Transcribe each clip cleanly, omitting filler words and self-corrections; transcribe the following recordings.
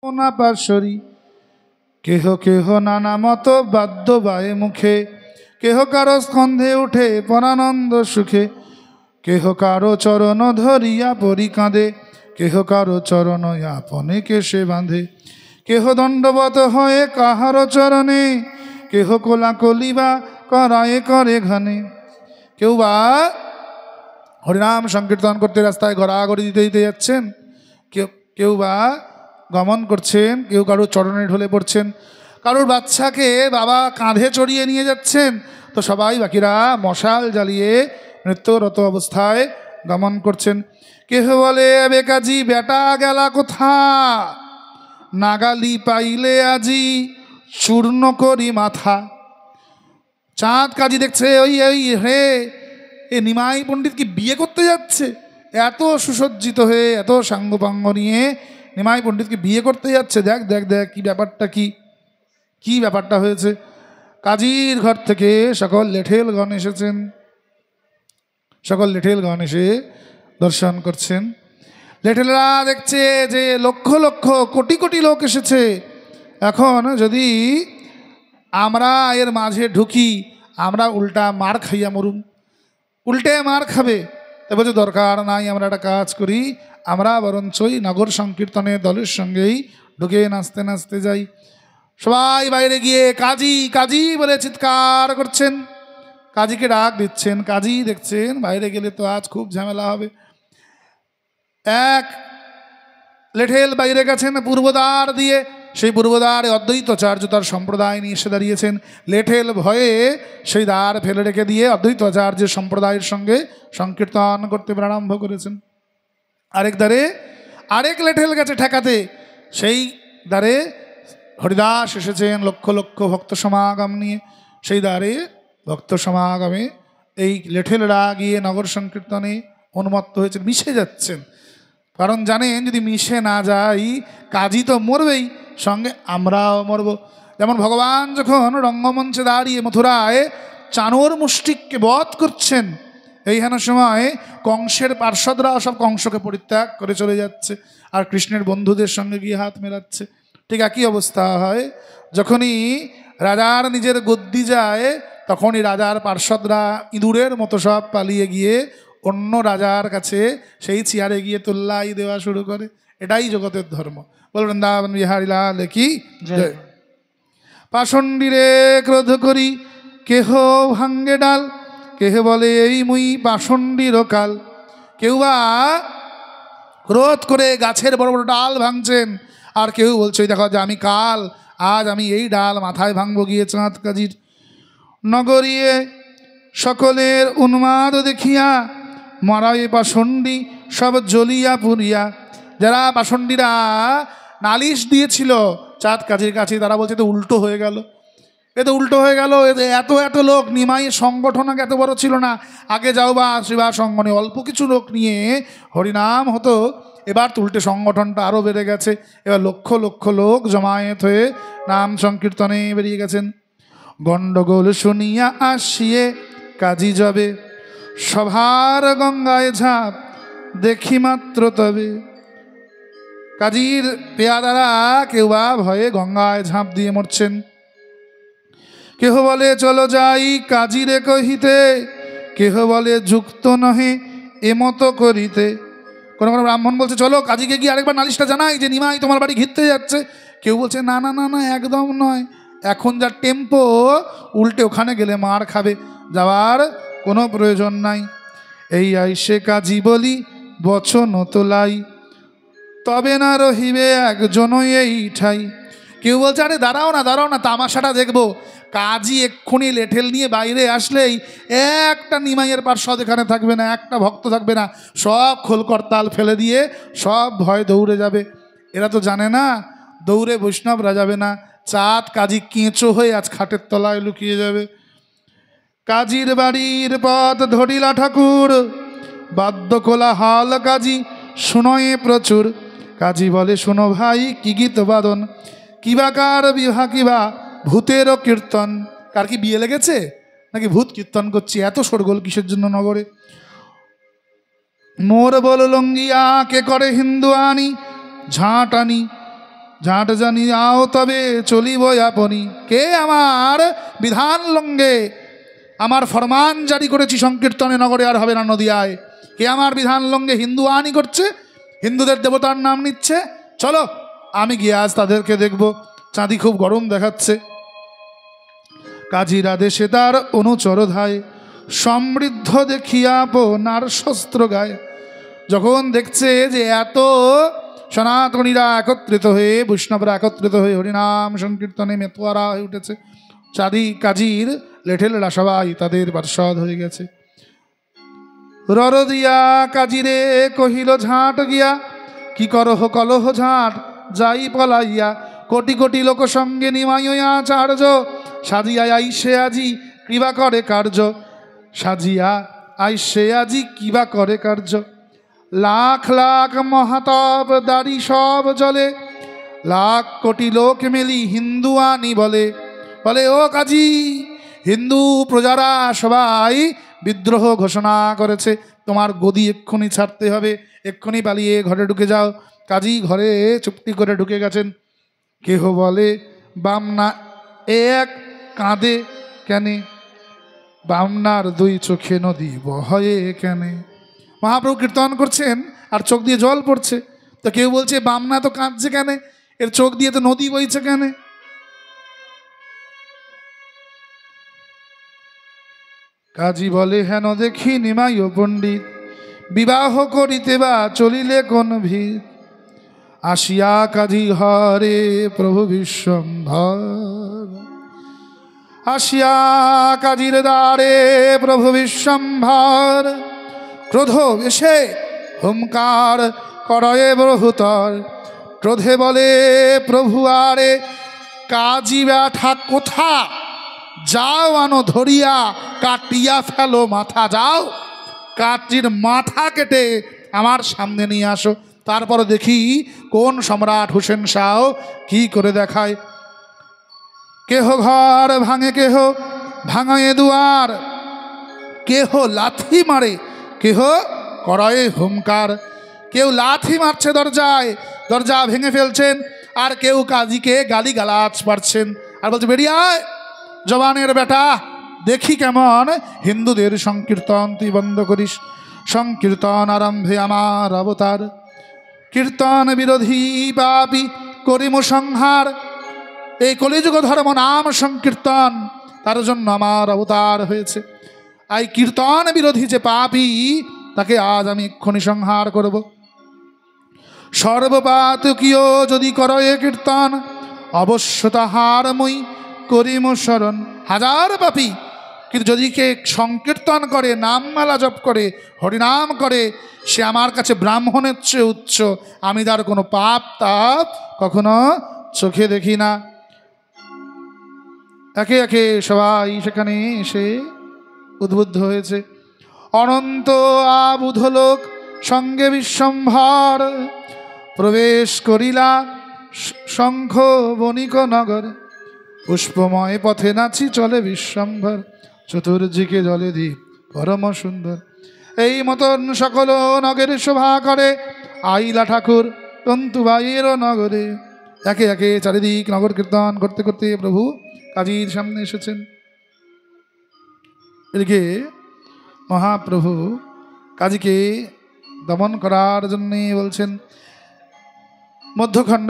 না পার্শ্বরী। কেহ কেহ নানা মত বাদ্য বায়ে মুখে, কেহ কারো স্কন্ধে উঠে পরানন্দ সুখে, কেহ কারো চরণ ধরিয়া পরি কাঁদে, কেহ কারো চরণ আপনে কেশে বাঁধে, কেহ দণ্ডবত হয়ে কাহার চরণে, কেহ কোলাকলি বা করায়ে করে ঘানে। কেউ বা হরিনাম সংকীর্তন করতে রাস্তায় ঘোরাঘুরি দিতে দিতে যাচ্ছেন, কেউ কেউ বা গমন করছেন, কেউ কারোর চরণে ঢলে পড়ছেন, কারোর বাচ্চাকে বাবা কাঁধে চড়িয়ে নিয়ে যাচ্ছেন, তো সবাই বাকিরা মশাল জ্বালিয়ে নৃত্যরত অবস্থায় গমন করছেন। কেহ বলে বেকাজি বেটা গেলা কোথা, নাগালি পাইলে আজি চূর্ণ করি মাথা। চাঁদ কাজী দেখছে ওই ওই হে, এ নিমাই পণ্ডিত কি বিয়ে করতে যাচ্ছে? এত সুসজ্জিত হয়ে এত সাঙ্গপাঙ্গ নিয়ে নিমাই পণ্ডিতকে বিয়ে করতে যাচ্ছে। দেখ দেখ দেখ কি ব্যাপারটা, কি ব্যাপারটা হয়েছে। কাজীর ঘর থেকে সকল লেঠেলগণ এসেছেন, সকল লেঠেলগণ এসে দর্শন করছেন। লেঠেলরা দেখছে যে লক্ষ লক্ষ কোটি কোটি লোক এসেছে, এখন যদি আমরা এর মাঝে ঢুকি আমরা উল্টা মার খাইয়া মরুম, উল্টে মার খাবে। তা বলছে দরকার নাই, আমরা একটা কাজ করি, আমরা বরঞ্চই নগর সংকীর্তনের দলের সঙ্গেই ঢুকে নাচতে নাচতে যাই। সবাই বাইরে গিয়ে কাজী কাজী বলে চিৎকার করছেন, কাজীকে ডাক দিচ্ছেন। কাজী দেখছেন বাইরে গেলে তো আজ খুব ঝামেলা হবে। এক লেঠেল বাইরে গেছেন পূর্বদ্বার দিয়ে, সেই পূর্বদ্বারে অদ্বৈতাচার্য তার সম্প্রদায় নিয়ে এসে দাঁড়িয়েছেন। লেঠেল ভয়ে সেই দ্বার ফেলে রেখে দিয়ে অদ্বৈতাচার্যের সম্প্রদায়ের সঙ্গে সংকীর্তন করতে প্রারম্ভ করেছেন। আরেক দ্বারে আরেক লেঠেল গেছে ঠেকাতে, সেই দ্বারে হরিদাস এসেছেন লক্ষ লক্ষ ভক্ত সমাগম নিয়ে। সেই দ্বারে ভক্ত সমাগমে এই লেঠেলরা গিয়ে নগর সংকীর্তনে উন্মত্ত হয়েছেন, মিশে যাচ্ছেন। কারণ জানেন যদি মিশে না যাই কাজী তো মরবেই, সঙ্গে আমরাও মরব। যেমন ভগবান যখন রঙ্গমঞ্চে দাঁড়িয়ে মথুরায় চাণুর মুষ্টিককে বধ করছেন, এইখান সময় কংসের পার্ষদরা সব কংসকে পরিত্যাগ করে চলে যাচ্ছে, আর কৃষ্ণের বন্ধুদের সঙ্গে গিয়ে হাত মেলাচ্ছে। ঠিক একই অবস্থা হয় যখনই রাজার নিজের গদ্দি যায়, তখনই রাজার পার্ষদরা ইঁদুরের মতো সব পালিয়ে গিয়ে অন্য রাজার কাছে সেই চেয়ারে গিয়ে তোল্লাই দেওয়া শুরু করে। এটাই জগতের ধর্ম। বল বৃন্দাবন বিহারী লাল কি জয়। পাষণ্ডীরে ক্রোধ করি কেহ ভাঙ্গে ডাল, কেহ বলে এই মুই পাষণ্ডীর কাল। কেউ বা ক্রোধ করে গাছের বড় বড় ডাল ভাঙছেন, আর কেউ বলছে দেখো যে আমি কাল, আজ আমি এই ডাল মাথায় ভাঙবো গিয়ে চাঁদ কাজীর। নগরিয়ে সকলের উন্মাদ দেখিয়া মরাই পাষণ্ডী সব জ্বলিয়া পুরিয়া। যারা পাষণ্ডীরা নালিশ দিয়েছিল চাঁদ কাজীর কাছে, তারা বলছে তো উল্টো হয়ে গেল, এ তো উল্টো হয়ে গেল। এত এত লোক, নিমাই সংগঠন আগে এত বড় ছিল না, আগে যাও বা শিবা সঙ্গনে অল্প কিছু লোক নিয়ে হরিনাম হতো, এবার তো উল্টে সংগঠনটা আরও বেড়ে গেছে। এবার লক্ষ লক্ষ লোক জমায়েত হয়ে নাম সংকীর্তনে বেরিয়ে গেছেন। গণ্ডগোল শুনিয়া আসিয়ে কাজী যাবে, সভার গঙ্গায় ঝাঁপ দেখি মাত্র তবে। কাজীর পেয়াদারা কেউ বা ভয়ে গঙ্গায় ঝাঁপ দিয়ে মরছেন। কেহ বলে চলো যাই কাজীরে কহিতে, কেহ বলে যুক্ত নহে এমতো করিতে। কোনো কোনো ব্রাহ্মণ বলছে চলো কাজীকে গিয়ে আরেকবার নালিশটা জানাই যে নিমাই তোমার বাড়ি ঘিরতে যাচ্ছে। কেউ বলছে না না না না, একদম নয়, এখন যা টেম্পো উল্টে ওখানে গেলে মার খাবে, যাওয়ার কোনো প্রয়োজন নাই। এই আইসে কাজী বলি বচন তোলাই, তবে না রহিবে একজনই এই ঠাই। কেউ বলছে আরে দাঁড়াও না তামাশাটা দেখবো। কাজী এক্ষুনি লেঠেল নিয়ে বাইরে আসলেই একটা নিমাইয়ের পার্ষদ এখানে থাকবে না, একটা ভক্ত থাকবে না, সব খোলকর্তাল ফেলে দিয়ে সব ভয় দৌড়ে যাবে। এরা তো জানে না দৌড়ে বৈষ্ণবরা যাবে না, চাঁদ কাজী কেঁচো হয়ে আজ খাটের তলায় লুকিয়ে যাবে। কাজীর বাড়ির পথ ধরিলা ঠাকুর, বাদ্য কোলাহল কাজী শুনয়ে প্রচুর। কাজী বলে শোনো ভাই কি গীত বাদন, কিবা কার বিভা কিবা ভূতেরও কীর্তন। কার কি বিয়ে লেগেছে নাকি ভূত কীর্তন করছি, এত শোরগোল কিসের জন্য নগরে? মোর বল লঙ্গিয়া কে করে হিন্দু আনি ঝাঁট আনি, ঝাঁট জানি আও তবে চলিব আপনি। কে আমার বিধান লঙ্ঘে আমার ফরমান জারি করেছি সংকীর্তনে নগরে আর হবে না নদিয়ায়, কে আমার বিধান লঙ্ঘে হিন্দু আনি করছে, হিন্দুদের দেবতার নাম নিচ্ছে। চলো আমি গিয়ে আজ তাদেরকে দেখব। চাঁদি খুব গরম দেখাচ্ছে। কাজীর আদেশে তার অনুচর ধায়, সমৃদ্ধ দেখিয়া আপনার শস্ত্র গায়ে। যখন দেখছে যে এত সনাতনীরা একত্রিত হয়ে, বৈষ্ণবরা একত্রিত হয়ে হরিনাম সংকীর্তনে মেতোয়ারা হয়ে উঠেছে, চাঁদি কাজীর লেঠেলেরা সবাই তাদের পার্ষদ হয়ে গেছে। রর দিয়া কাজীরে কহিল ঝাঁট গিয়া, কি করহ কলহ ঝাঁট যাই পলাইয়া। কোটি কোটি লোক সঙ্গে নিমাইয়া আচার্য, সাজিয়া আইসে আজি কিবা করে কার্য। সাজিয়া আইসে আজি কিবা করে কার্য। লাখ লাখ মহাতব দাড়ি সব জলে, লাখ কোটি লোক মেলি হিন্দু আনি বলে। বলে ও কাজী, হিন্দু প্রজারা সবাই বিদ্রোহ ঘোষণা করেছে, তোমার গদি এক্ষুনি ছাড়তে হবে, এক্ষুনি পালিয়ে ঘরে ঢুকে যাও। কাজী ঘরে চুপটি করে ঢুকে গেছেন। কেহ বলে বামনা এক কাঁদে কেনে, বামনার দুই চোখে নদী বহয়ে কেনে। মহাপ্রভু কীর্তন করছেন আর চোখ দিয়ে জল পড়ছে। তো কেউ বলছে বামনা তো কাঁদছে কেন, এর চোখ দিয়ে তো নদী বইছে কেন। কাজী বলে হেন দেখি নিমাই ও পণ্ডিত, বিবাহ করিতে বা চলিলে কোন ভিত। আসিয়া কাজী হরে প্রভু বিশ্বম্ভর, আসিয়া কাজীর দ্বারে প্রভু বিশ্বম্ভর। ক্রোধ এসে হুঙ্কার করয়ে বহুতর, ক্রোধে বলে প্রভু আরে কাজী ব্যাঠা কোথা, যাও আনো ধরিয়া কাটিয়া ফেলো মাথা। যাও কাজীর মাথা কেটে আমার সামনে নিয়ে আসো, তারপর দেখি কোন সম্রাট হুসেন শাহ কি করে দেখায়। কেহ ঘর ভাঙে, কেহ ভাঙে দুয়ার, কেহ লাথি মারে, কেহ করয়ে হুঙ্কার। কেউ লাথি মারছে দরজায়, দরজা ভেঙে ফেলছেন, আর কেউ কাজীকে গালি গালাজ পারছেন আর বলছে বেরিয়ে আয় জবানের বেটা, দেখি কেমন হিন্দুদের সংকীর্তন তুই বন্ধ করিস। সংকীর্তন আরম্ভে আমার অবতার, কীর্তন বিরোধী পাপী করিম সংহার। এই কলিযুগ ধর্ম নাম সংকীর্তন, তার জন্য আমার অবতার হয়েছে। এই কীর্তন বিরোধী যে পাপী, তাকে আজ আমি এক্ষুনি সংহার করব। সর্বপাতকীয় যদি করয়ে কীর্তন, অবশ্য তাহার মই করিম শরণ। হাজার পাপী যদি কে সংকীর্তন করে, নামমালা জপ করে, হরিনাম করে, সে আমার কাছে ব্রাহ্মণের চেয়ে উচ্চ। আমি তার কোনো পাপ তাপ কখনো চোখে দেখি না। একে একে সবাই সেখানে এসে উদ্বুদ্ধ হয়েছে। অনন্ত আবুধ লোক সঙ্গে বিশ্বম্ভর, প্রবেশ করিলা শঙ্খ বণিক নগর। পুষ্পময় পথে নাচি চলে বিশ্বম্ভর, চতুর্দিকে জলে দ্বীপ পরম সুন্দর। এই মতন সকল নগরে শোভা করে, আইলা ঠাকুর তন্তুবাইয়ের নগরে। একে একে চারিদিক নগর কীর্তন করতে করতে প্রভু কাজীর সামনে এসেছেন। এদিকে মহাপ্রভু কাজীকে দমন করার জন্যে বলছেন। মধ্যখণ্ড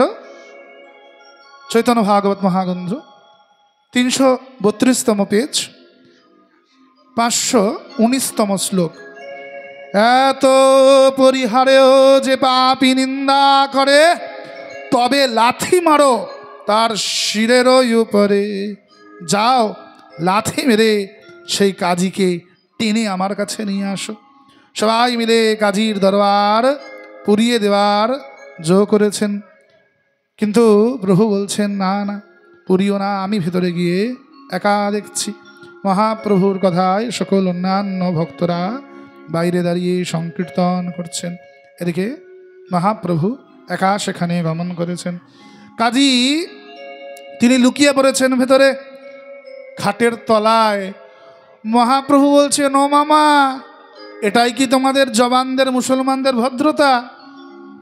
চৈতন্য ভাগবত মহাগ্রন্থ 332তম পেজ, 519তম শ্লোক। এত পরিহারেও যে পাপী নিন্দা করে, তবে লাথি মারো তার শিরেরই উপরে। যাও লাথি মেরে সেই কাজীকে টেনে আমার কাছে নিয়ে আসো। সবাই মিলে কাজীর দরবার পুড়িয়ে দেওয়ার জো করেছেন, কিন্তু প্রভু বলছেন না না পুরিও না, আমি ভেতরে গিয়ে একা দেখছি। মহাপ্রভুর কথায় সকল অন্যান্য ভক্তরা বাইরে দাঁড়িয়ে সংকীর্তন করছেন। এদিকে মহাপ্রভু একা সেখানে গমন করেছেন। কাজী তিনি লুকিয়ে পড়েছেন ভেতরে খাটের তলায়। মহাপ্রভু বলছেন ও মামা, এটাই কি তোমাদের জবানদের মুসলমানদের ভদ্রতা?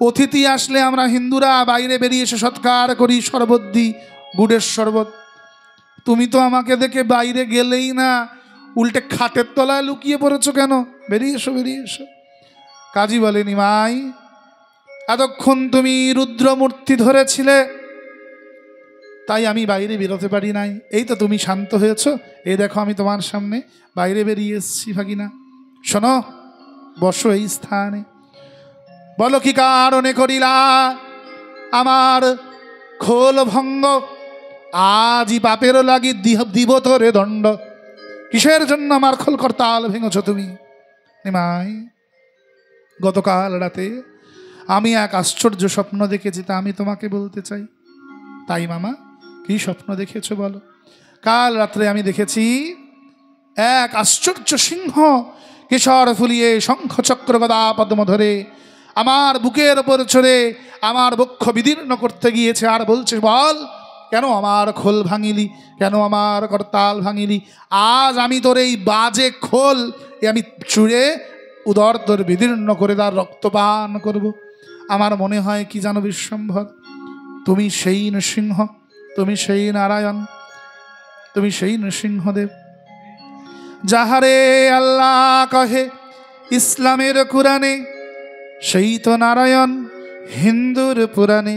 অতিথি আসলে আমরা হিন্দুরা বাইরে বেরিয়ে এসে সৎকার করি, শরবত দিই, গুড়ের শরবত। তুমি তো আমাকে দেখে বাইরে গেলেই না, উল্টে খাটের তলায় লুকিয়ে পড়েছো কেন? বেরিয়ে এসো, বেরিয়ে এসো। কাজী বলে, নিমাই এতক্ষণ তুমি রুদ্রমূর্তি ধরেছিলে, তাই আমি বাইরে বেরোতে পারি নাই। এই তো তুমি শান্ত হয়েছো, এই দেখো আমি তোমার সামনে বাইরে বেরিয়ে এসেছি। ভাগিনা শোনো, বসো এই স্থানে। বলো কি কারণে করিলা আমার খোল ভঙ্গ? আজই পাপের লাগি দিব তোরে দণ্ড। কিসের জন্য আমার খোল করতাল ভেঙেছ তুমি? নিমাই, গতকাল রাতে আমি এক আশ্চর্য স্বপ্ন দেখেছি, তা আমি তোমাকে বলতে চাই। তাই মামা, কি স্বপ্ন দেখেছো বলো? কাল রাত্রে আমি দেখেছি এক আশ্চর্য সিংহ কেশর ফুলিয়ে শঙ্খ চক্র গদা পদ্ম ধরে আমার বুকের ওপর চড়ে আমার বক্ষ বিদীর্ণ করতে গিয়েছে, আর বলছে, বল কেন আমার খোল ভাঙিলি, কেন আমার করতাল ভাঙিলি? আজ আমি তোর এই বাজে খোল আমি চুড়ে উদর তোর বিদীর্ণ করে তার রক্তপান করব। আমার মনে হয় কি জানো বিশ্বম্ভর, তুমি সেই নৃসিংহ, তুমি সেই নারায়ণ, তুমি সেই নৃসিংহদেব যাহারে আল্লাহ কহে ইসলামের কুরআনে, সেই তো নারায়ণ হিন্দুর পুরাণে।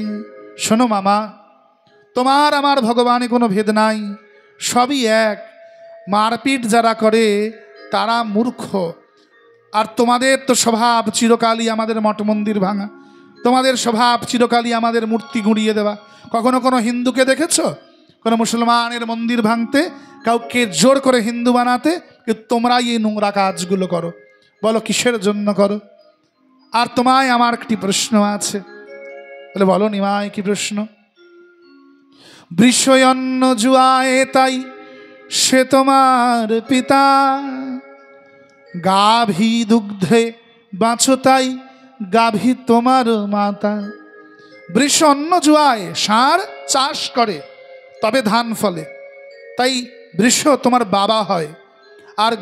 শোনো মামা, তোমার আমার ভগবানে কোনো ভেদ নাই, সবই এক। মারপিট যারা করে তারা মূর্খ। আর তোমাদের তো স্বভাব চিরকালই আমাদের মঠ মন্দির ভাঙা, তোমাদের স্বভাব চিরকালই আমাদের মূর্তি গুঁড়িয়ে দেওয়া। কখনো কোনো হিন্দুকে দেখেছো কোনো মুসলমানের মন্দির ভাঙতে, কাউকে জোর করে হিন্দু বানাতে? কিন্তু তোমরাই এই নোংরা কাজগুলো করো। বলো কিসের জন্য করো? আর তোমায় আমার একটি প্রশ্ন আছে। বলে, বলো নিমাই, কি প্রশ্ন? বৃষয়ন্ন জুয়ায় তাই সে তোমার পিতা, গাভী দুগ্ধে বাঁচো তাই গাভী তোমার মাতা। বৃষ অন্ন জুয়ায় ষাঁড় চাষ করে তবে ধান ফলে, তাই বৃষ তোমার বাবা হয়। আর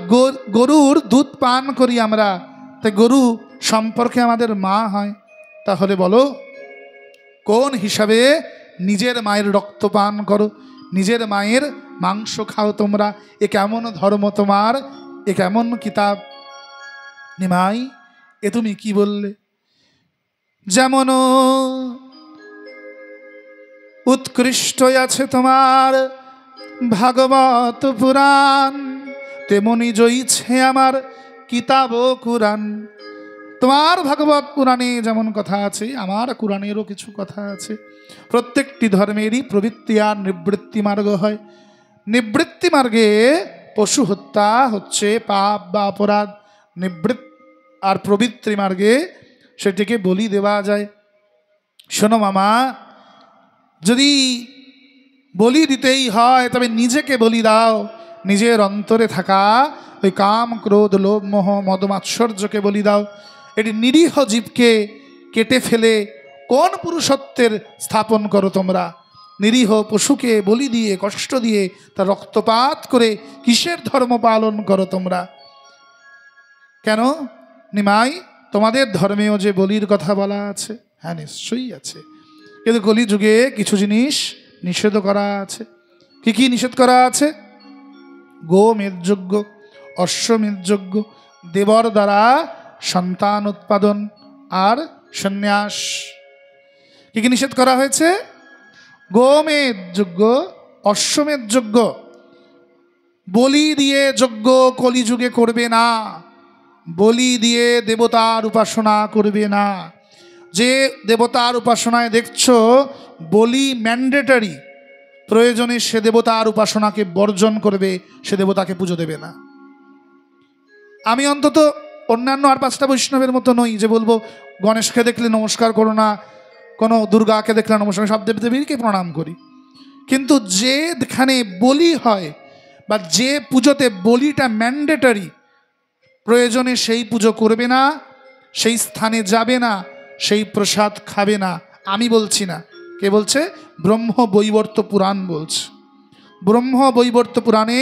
গরুর দুধ পান করি আমরা, তাই গরু সম্পর্কে আমাদের মা হয়। তাহলে বলো কোন হিসাবে নিজের মায়ের রক্ত পান করো, নিজের মায়ের মাংস খাও তোমরা? এ কেমন ধর্ম তোমার, এ কেমন কিতাব? নিমাই, এ তুমি কি বললে? যেমন উৎকৃষ্ট আছে তোমার ভাগবত পুরাণ, তেমনি জয়ীছে আমার কিতাব কুরআন। তোমার ভাগবত পুরাণে যেমন কথা আছে, আমার কুরআনেরও কিছু কথা আছে। প্রত্যেকটি ধর্মেরই প্রবৃত্তি আর নিবৃত্তি মার্গ হয়। নিবৃত্তি মার্গে পশু হত্যা হচ্ছে পাপ বা অপরাধ, আর প্রবৃত্তি মার্গে সেটিকে বলি দেওয়া যায়। শোনো মামা, যদি বলি দিতেই হয় তবে নিজেকে বলি দাও। নিজের অন্তরে থাকা ওই কাম ক্রোধ লোভ মোহ মদ মাৎসর্যকে বলি দাও। এটি নিরীহ জীবকে কেটে ফেলে কোন পুরুষত্বের স্থাপন করো তোমরা? নিরীহ পশুকে বলি দিয়ে কষ্ট দিয়ে তার রক্তপাত করে কিসের ধর্ম পালন করো তোমরা? কেন নিমাই, তোমাদের ধর্মেও যে বলির কথা বলা আছে? হ্যাঁ, নিশ্চয়ই আছে, কিন্তু কলিযুগে কিছু জিনিস নিষেধ করা আছে। কি কি নিষেধ করা আছে? গোমেধযজ্ঞ, অশ্বমেধযজ্ঞ, দেবর দ্বারা সন্তান উৎপাদন আর সন্ন্যাস। কি কি নিষেধ করা হয়েছে? গোমেধযজ্ঞ, অশ্বমেধযজ্ঞ। বলি দিয়ে যজ্ঞ কলিযুগে করবে না, বলি দিয়ে দেবতার উপাসনা করবে না। যে দেবতার উপাসনায় দেখছো বলি ম্যান্ডেটরি, প্রয়োজনে সে দেবতার উপাসনাকে বর্জন করবে, সে দেবতাকে পুজো দেবে না। আমি অন্তত অন্যান্য আর 5টা বৈষ্ণবের মতো নই যে বলবো গণেশকে দেখলে নমস্কার করো না, কোনো দুর্গাকে দেখলে নমস্কার, সব দেবদেবীকে প্রণাম করি। কিন্তু যেখানে বলি হয় বা যে পুজোতে বলিটা ম্যান্ডেটরি, প্রয়োজনে সেই পুজো করবে না, সেই স্থানে যাবে না, সেই প্রসাদ খাবে না। আমি বলছি না, কে বলছে? ব্রহ্ম বৈবর্ত পুরাণ বলছে। ব্রহ্ম বৈবর্ত পুরাণে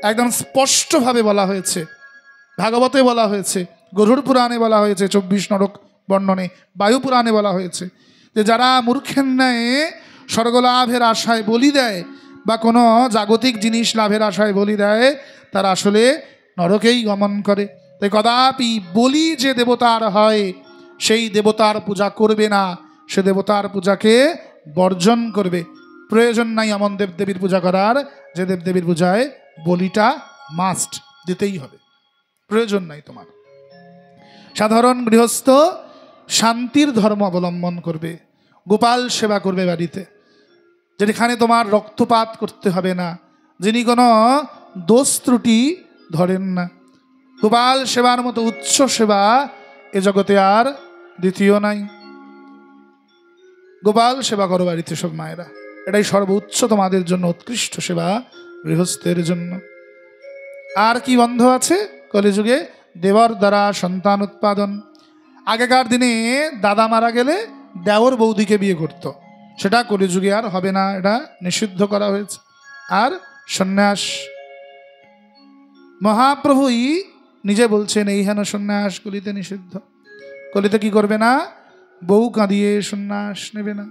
একদম স্পষ্টভাবে বলা হয়েছে, ভাগবতে বলা হয়েছে, গরুড় পুরাণে বলা হয়েছে, 24 নরক বর্ণনে, বায়ু পুরাণে বলা হয়েছে যে যারা মূর্খের ন্যায় স্বর্গলাভের আশায় বলি দেয় বা কোনো জাগতিক জিনিস লাভের আশায় বলি দেয়, তারা আসলে নরকেই গমন করে। তাই কদাপি বলি যে দেবতার হয় সেই দেবতার পূজা করবে না, সে দেবতার পূজাকে বর্জন করবে। প্রয়োজন নাই এমন দেবদেবীর পূজা করার যে দেবদেবীর পূজায় বলিটা মাস্ট দিতেই হবে, প্রয়োজন নাই তোমার। সাধারণ গৃহস্থ শান্তির ধর্ম অবলম্বন করবে, গোপাল সেবা করবে বাড়িতে, যেখানে তোমার রক্তপাত করতে হবে না, যিনি কোনো দোষ ত্রুটি ধরেন না। গোপাল সেবার মতো উচ্চ সেবা এ জগতে আর দ্বিতীয় নাই। গোপাল সেবা করো বাড়িতে সব মায়েরা, এটাই সর্বোচ্চ তোমাদের জন্য উৎকৃষ্ট সেবা গৃহস্থের জন্য। আর কি বন্ধ আছে কলিযুগে? দেবর দ্বারা সন্তান উৎপাদন। আগেকার দিনে দাদা মারা গেলে দেওর বৌদিকে বিয়ে করত, সেটা কলিযুগে আর হবে না, এটা নিষিদ্ধ করা হয়েছে। আর সন্ন্যাস, মহাপ্রভুই নিজে বলছেন এই হেন সন্ন্যাস কলিতে নিষিদ্ধ। কলিতে কি করবে না? বউ কাঁদিয়ে সন্ন্যাস নেবে না,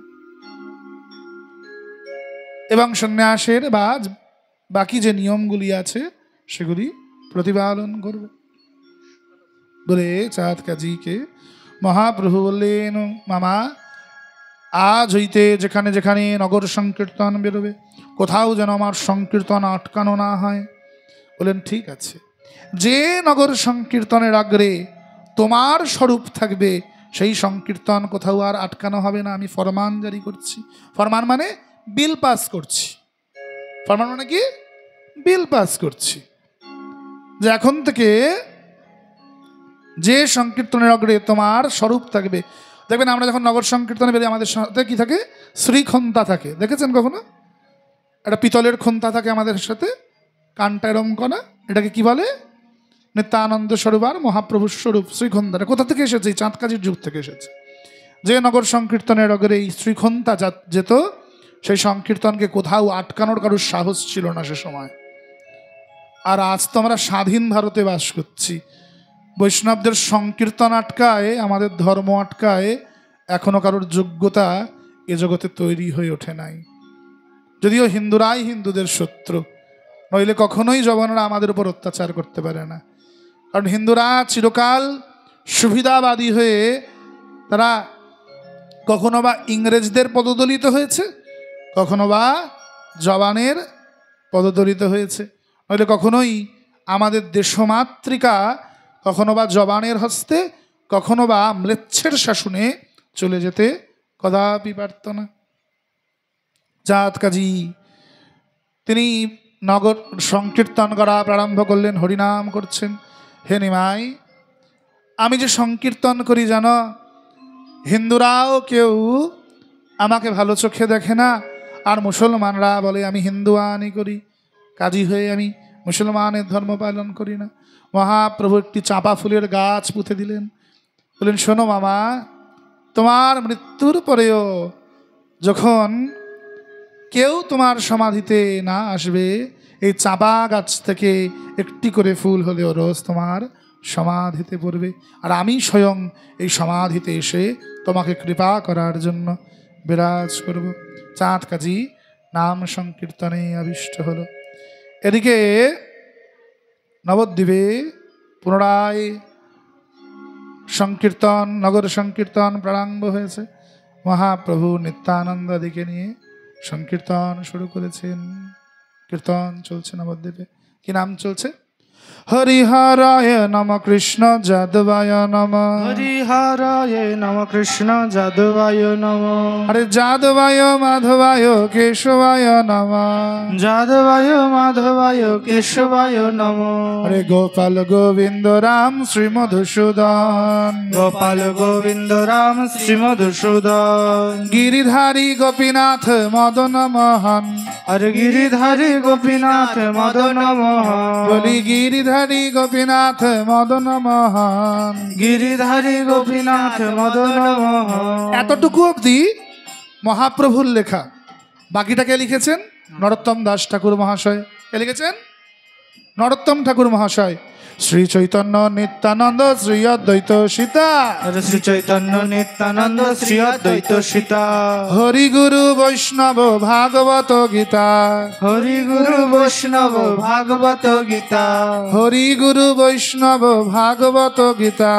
এবং সন্ন্যাসের বা বাকি যে নিয়মগুলি আছে সেগুলি প্রতিপালন করবে বলে চাঁদ কাজীকে মহাপ্রভু বললেন, মামা আজ হইতে যেখানে যেখানে নগর সংকীর্তন বেরোবে কোথাও যেন আমার সংকীর্তন আটকানো না হয়। বলেন ঠিক আছে, যে নগর সংকীর্তনের আগ্রে তোমার স্বরূপ থাকবে সেই সংকীর্তন কোথাও আর আটকানো হবে না। আমি ফরমান জারি করছি। ফরমান মানে বিল পাস করছি। ফরমান মানে কি? বিল পাস করছি যে এখন থেকে যে সংকীর্তনের অগ্রে তোমার স্বরূপ থাকবে। দেখবেন আমরা যখন নগর সংকীর্তনে বেরিয়ে আমাদের সাথে কি থাকে? শ্রীখন্তা থাকে, দেখেছেন কখনো? একটা পিতলের খন্তা থাকে আমাদের সাথে, কানটা এরম করা, এটাকে কি বলে? নিত্যানন্দ স্বরূপ আর মহাপ্রভুর স্বরূপ শ্রীখন্তাটা কোথা থেকে এসেছে? এই চাঁদ কাজীর যুগ থেকে এসেছে। যে নগর সংকীর্তনের অগ্রে এই শ্রীখন্তা যেত, সেই সংকীর্তনকে কোথাও আটকানোর কারোর সাহস ছিল না সে সময়। আর আজ তো আমরা স্বাধীন ভারতে বাস করছি, বৈষ্ণবদের সংকীর্তন আটকায়, আমাদের ধর্ম আটকায়, এখনো কারোর যোগ্যতা এ জগতে তৈরি হয়ে ওঠে নাই। যদিও হিন্দুরাই হিন্দুদের শত্রু, নইলে কখনোই জবানরা আমাদের উপর অত্যাচার করতে পারে না। কারণ হিন্দুরা চিরকাল সুবিধাবাদী হয়ে তারা কখনো বা ইংরেজদের পদদলিত হয়েছে, কখনো বা জবানের পদদলিত হয়েছে, নইলে কখনোই আমাদের দেশমাতৃকা কখনো বা জবানের হস্তে, কখনো বা ম্লেচ্ছের শাসনে চলে যেতে কদাপি পারত না। চাঁদ কাজী তিনি নগর সংকীর্তন করা প্রারম্ভ করলেন, হরিনাম করছেন। হে নিমাই, আমি যে সংকীর্তন করি জানো, হিন্দুরাও কেউ আমাকে ভালো চোখে দেখে না, আর মুসলমানরা বলে আমি হিন্দুয়ানি করি, কাজী হয়ে আমি মুসলমানের ধর্ম পালন করি না। মহাপ্রভু একটি চাঁপা ফুলের গাছ পুঁতে দিলেন, বললেন শোনো মামা, তোমার মৃত্যুর পরেও যখন কেউ তোমার সমাধিতে না আসবে, এই চাঁপা গাছ থেকে একটি করে ফুল হলেও রোজ তোমার সমাধিতে পড়বে, আর আমি স্বয়ং এই সমাধিতে এসে তোমাকে কৃপা করার জন্য বিরাজ করব। চাঁদ কাজী নাম সংকীর্তনে আবিষ্ট হলো। এদিকে নবদ্বীপে পুনরায় সংকীর্তন, নগর সংকীর্তন প্রারম্ভ হয়েছে। মহাপ্রভু নিত্যানন্দ দিকে নিয়ে সংকীর্তন শুরু করেছেন। কীর্তন চলছে নবদ্বীপে। কি নাম চলছে? হরিহরায় নম কৃষ্ণ যাদবায় নম, হরিহরায় নম কৃষ্ণ যাদবায় নম, আরে যাদবায় মাধবায় কেশবায় নম, যাদবায় মাধবায় কেশবায় নম, আরে গোপাল গোবিন্দ রাম শ্রী মধুসূদন, গোপাল গোবিন্দ রাম শ্রী মধুসূদন, গিরিধারী গোপীনাথ মদন মোহন, আর গিরিধারী গোপীনাথ মদন মোহন, বলি গিরিধারী গোপীনাথ মদন মোহন, গিরিধারী গোপীনাথ মদন মোহন। এতটুকু অবধি মহাপ্রভুর লেখা। বাকিটা কে লিখেছেন? নরোত্তম দাস ঠাকুর মহাশয়। কে লিখেছেন? নরোত্তম ঠাকুর মহাশয়। শ্রী চৈতন্য নিত্যানন্দ শ্রী অদ্বৈত সীতা শ্রী চৈতন্য নিত্যানন্দ শ্রী অদ্বৈত সীতা হরি গুরু বৈষ্ণব ভাগবত গীতা হরি গুরু বৈষ্ণব ভাগবত গীতা হরি গুরু বৈষ্ণব ভাগবত গীতা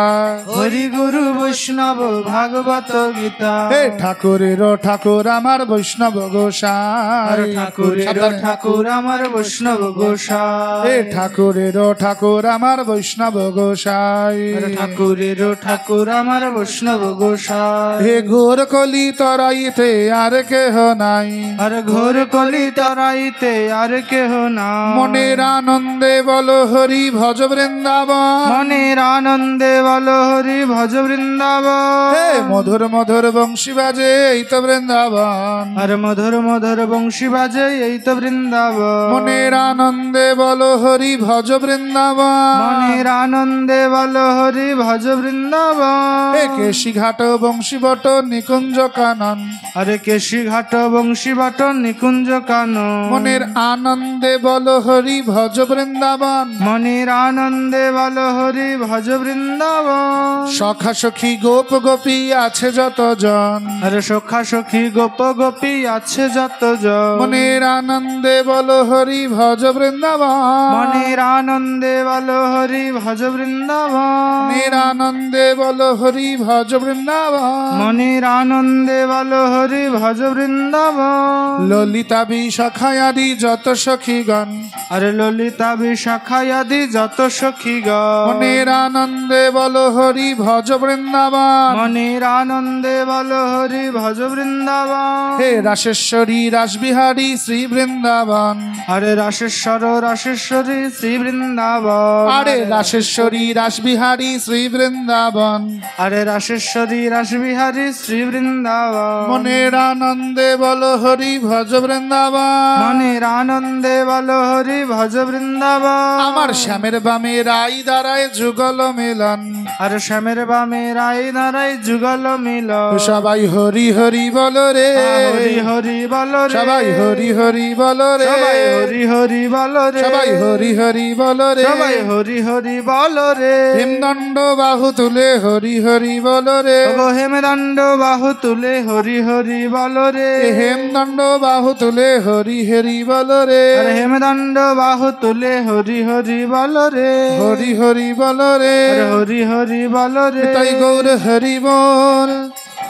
হরি গুরু বৈষ্ণব ভাগবত গীতা হে ঠাকুরের ঠাকুর আমার বৈষ্ণব গোসাই ঠাকুরের ঠাকুর আমার বৈষ্ণব গোসাই হে ঠাকুরের ঠাকুর আমার বৈষ্ণব গোসাই ঠাকুরের ঠাকুর আমার বৈষ্ণব গোসাই হে ঘোর কলি তরাইতে আর কেহ নাই আর ঘোর কলি তরাইতে আর কেহ না মনের আনন্দে বল হরি ভজ বৃন্দাবন মনের আনন্দে বল হরি ভজ বৃন্দাবন হে মধুর মধুর বংশী বাজে এই তো বৃন্দাবন আর মধুর মধুর বংশী বাজে এই তো বৃন্দাবন মনের আনন্দে বল হরি ভজ বৃন্দাবন মনের আনন্দে বল হরি ভজ বৃন্দাবন হে কেশি ঘাট বংশী বট নিকুঞ্জ কানন আরে কেশি ঘাট বংশী বাট নিকুঞ্জ কানো মনের আনন্দে বল হরি ভজ বৃন্দাবন মনের আনন্দে বল হরি ভজ বৃন্দাবন সখা সখী গোপ গোপী আছে যতজন আরে সখা সখী গোপ গোপী আছে যতজন মনের আনন্দে বল হরি ভজ বৃন্দাবন মনের আনন্দে বল হরি ভজ বৃন্দাবন মনের আনন্দে বল হরি ভজ বৃন্দাবন মনের আনন্দে বল হরি ভজ বৃন্দাবন ললিতা বিশাখায়াদি যত সখীগণ আরে ললিতা বিশাখায়াদি যত সখীগণ মনের আনন্দে বল হরি ভজ বৃন্দাবন মনের আনন্দে বল হরি ভজ বৃন্দাবন হে রাসেশ্বরী রাসবিহারী শ্রী বৃন্দাবন আরে রাসেশ্বর রাসেশ্বরী শ্রী বৃন্দাবন আরে রাসেশ্বরী রাসবিহারী শ্রী বৃন্দাবন আরে রাসেশ্বরী রাসবিহারী শ্রী বৃন্দাবন মনের আনন্দে বল হরি ভজ বৃন্দাবন মনের আনন্দে বল হরি ভজ বৃন্দাবন আমার শ্যামের বামে রাই দ্বারায় যুগল মিলন আর শ্যামের বামে রাই নারাই যুগল মিল সবাই হরি হরি বল রে হরি হরি বল রে সবাই হরি হরি বল রে সবাই হরি হরি বল রে সবাই হরি হরি বল রে সবাই হরি হরি বল রে হেমদণ্ড বাহু তুলে হরি হরি বল রে ওগো হেমদণ্ড বাহু তুলে হরি হরি বল রে হেমদণ্ড বাহু তুলে হরি হরি বল রে আরে হেমদণ্ড বাহু তুলে হরি হরি বল রে হরি হরি বল রে আরে হরি হরি বল রে তাই গৌর হরি বল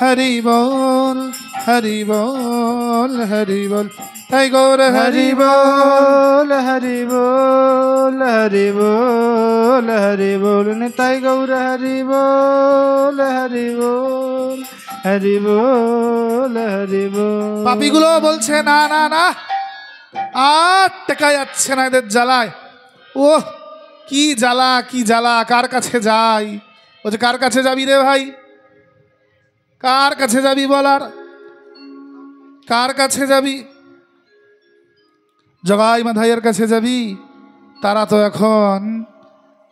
হরি বল হরি বল হরি বল তাই গৌর হরি হরি বল হরি বল হরি বল হরি বল নিতাই গৌর হরি বল হরি বল হরি বল হরি বল পাপীগুলো বলছে না না না আর টেকা যাচ্ছে না এদের জ্বালায় ও কি জ্বালা কি জ্বালা কার কাছে যাই বলছে কার কাছে যাবি রে ভাই কার কাছে যাবি বলার কার কাছে যাবি জগাই মাধাইয়ের কাছে যাবি তারা তো এখন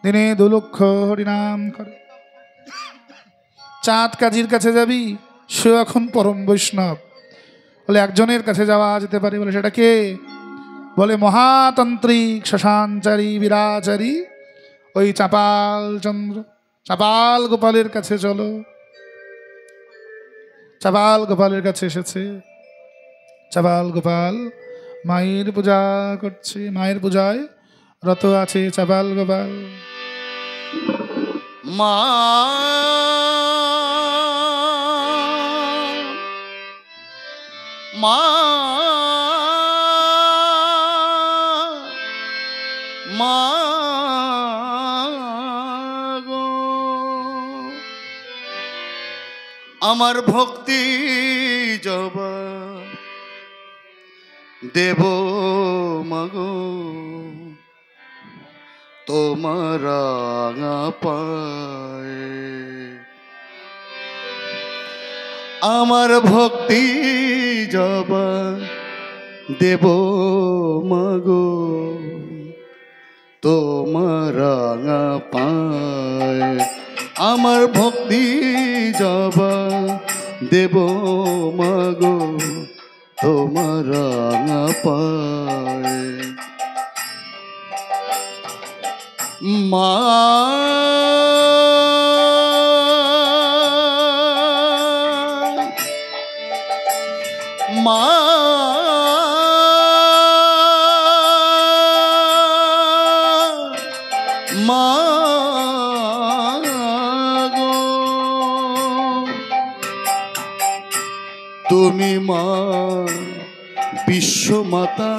দিনে 2 লক্ষ হরিনাম করে চাঁদ কাজীর কাছে যাবি সে এখন পরম বৈষ্ণব বলে একজনের কাছে যাওয়া যেতে পারে বলে সেটা কে বলে মহাতন্ত্রিক শ্মশানচারী বিরাচারী ওই চাপাল চন্দ্র চাপাল গোপালের কাছে চলো চাপাল গোপালের কাছে এসেছে চাপাল গোপাল মায়ের পূজা করছে মায়ের পূজায় রত আছে চাপাল গোপাল মা মা মা গো আমার ভক্তি জবা দেব মাগো তোমার রাঙা পায়ে আমার ভক্তি জবা দেব মাগো তোমার রাঙা পায়ে আমার ভক্তি জবা দেব মাগো তোমার রাঙা পায়ে মা মা মা গো তুমি মা বিশ্বমাতা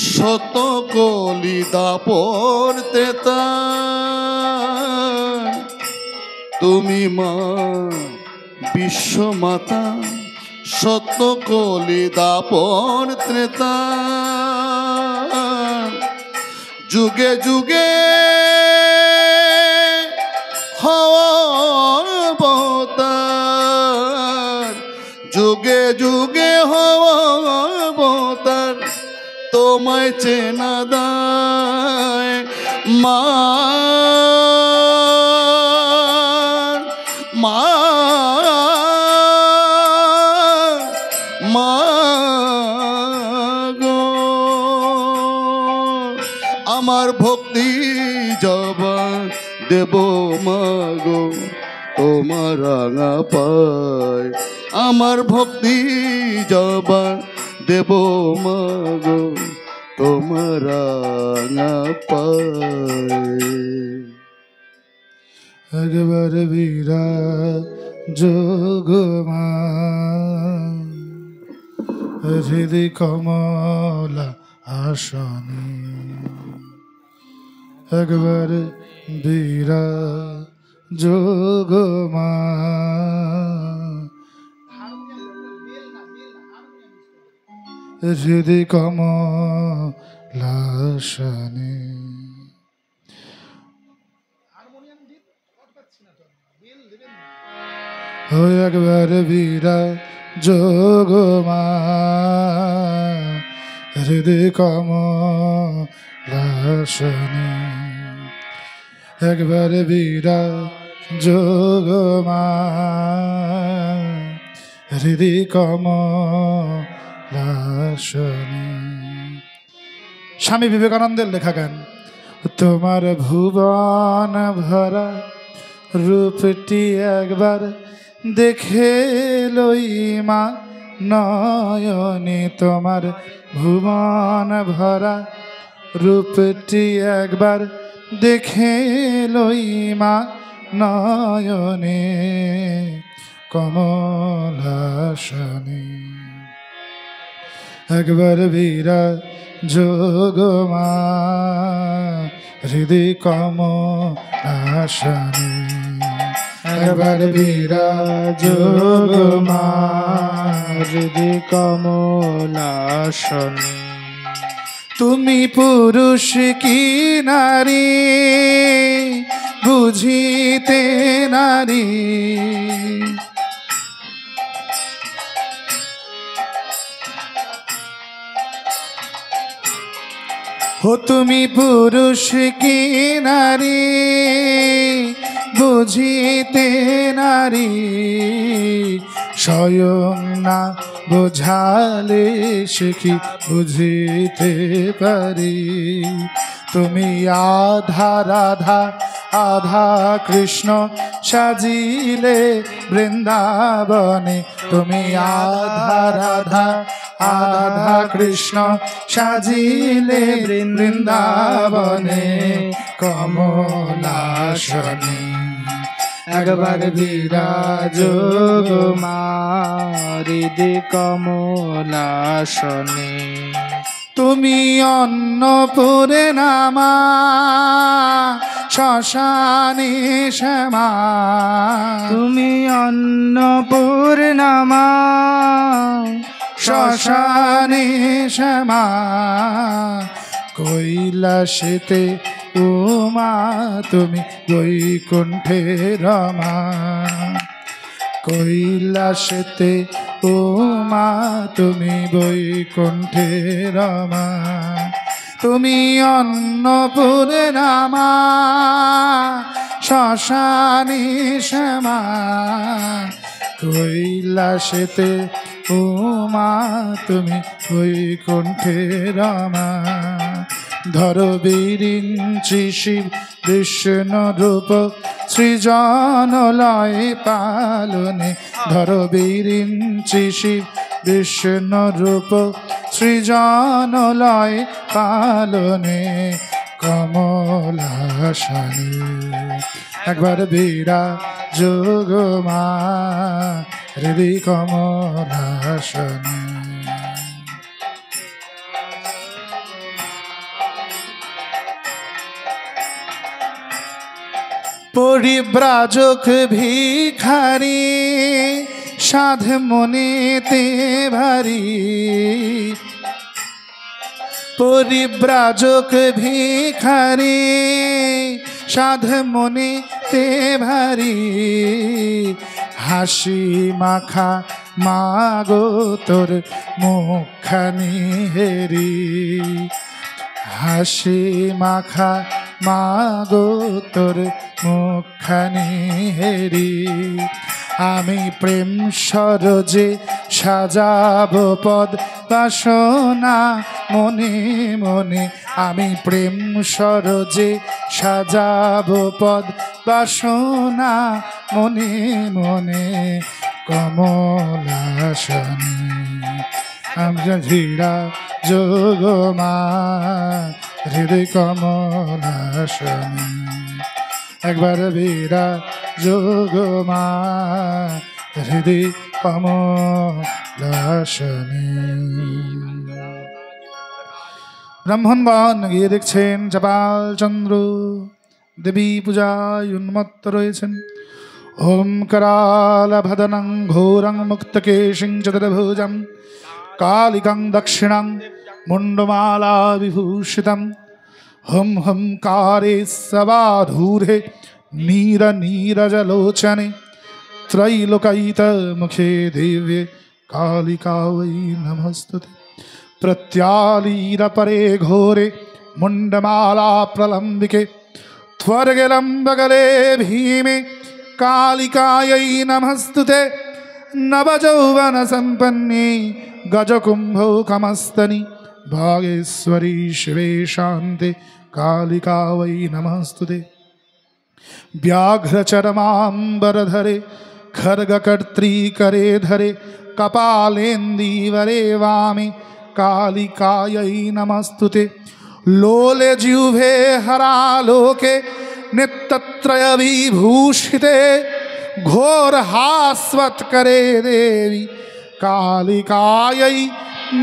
শত কলি দাপর তেতা তুমি মা বিশ্বমাতা শত কলি দাপর ত্রেতা যুগে যুগে হওয়ার অবতার যুগে যুগে হওয়ার অবতার তোমায় চেনা দায় মা মা মা গো আমার ভক্তি জবান দেব মা গো তোমার রাঙা পায় আমার ভক্তি জবান দেব মা গো তোমার রাঙা পায় একবার বীরা যোগমা হৃদয় কমলা আসনে একবার বীরা যোগমা হৃদয় কমলা আসনে ও একবার বীরা যোগমা হৃদয় কমলা আসনে একবার বীরা যোগমা হৃদয় কমলা আসনে স্বামী বিবেকানন্দের লেখা গান তোমার ভুবন ভরা রূপটি একবার দেখে লই মা নয়নে তোমার ভুবন ভরা রূপটি একবার দেখে লই মা নয়নে কমলাসনে একবার বীরা যোগমা হৃদয় কমলাসনে একবার বীরা যোগমা হৃদয় কমলাসনে তুমি পুরুষ কি নারী বুঝিতে নারী ও তুমি পুরুষ কি নারী বুঝিতে নারী স্বয়ং না বোঝালে সে কি বুঝিতে পারি তুমি আধা রাধা আধা কৃষ্ণ সাজিলে বৃন্দাবনে তুমি আধা রাধা আধা কৃষ্ণ সাজিলে বৃন্দাবনে কমলাসনে একবার বিরাজ মা হৃদয় কমলাসনে তুমি অন্নপুরে নামা শ্মশানে শ্যামা তুমি অন্নপূর্ণামা শ্মশানে শ্যামা কৈলাসেতে উমা তুমি বৈকুণ্ঠে রমা কৈলাসেতে উমা তুমি বৈকুণ্ঠে রমা তুমি অন্নপুরে রামা শ্মশানে শ্যামা কৈলাসেতে উমা তুমি বৈকুণ্ঠে রমা ধর বিরিঞ্চি শিব বিষ্ণু রূপ সৃজন লয় পালনে ধর বিরিঞ্চি শিব বিষ্ণু রূপ সৃজন লয় পালনে কমলাসনে একবার বীরা যোগ মা হৃদয় কমলাসনে পরিব্রাজক ভিখারি সাধ মনেতে ভারী পরিব্রাজক ভিখারি সাধ মনেতে ভারী হাসি মাখা মাগো তোর মুখখানি হেরি হাসি মাখা মাগো তোর মুখখানি হেরি আমি প্রেম সরজে সাজাব পদ বাসনা মনে মনে আমি প্রেম সরজে সাজাব পদ বাসনা মনে মনে কমলাসনে আমরা ধীরা যোগ মা হৃদয় কমলাসনে একবার বীরা যোগ মা হৃদয় কমলাসনে ব্রাহ্মণগণ গিয়ে দেখছেন চাপাল চন্দ্র দেবী পূজায় উন্মত্ত রয়েছেন। ওম करालभदनं ঘোরং মুক্তকেশিং চতুর্ভুজং কালিকাং দক্ষিণাং মুন্ডমালা বিভূষিতম হম হম কারে সবাধূরে নীর নীরজলোচনে त्रैलोकैत मुखे दिव्ये कालिका वै नमस्तुते प्रत्यालीर परे घोरे मुंडमाला प्रलंबिके त्वर्गलंबगले भीमे कालिकायै नमस्तुते नवजौवन संपन्ने गजकुंभौ कमस्तनि भागेश्वरी शिवे शान्ते कालिका वै नमस्तुते व्याघ्रचरमाम्बरधरे खर्गकर्त्री करे धरे कपालेन्दीवरे वामे कालिकायै नमस्तुते लोले जिह्वे हरालोके नित्यत्रय विभूषिते घोरहास्वत्करे देवी कालिकायै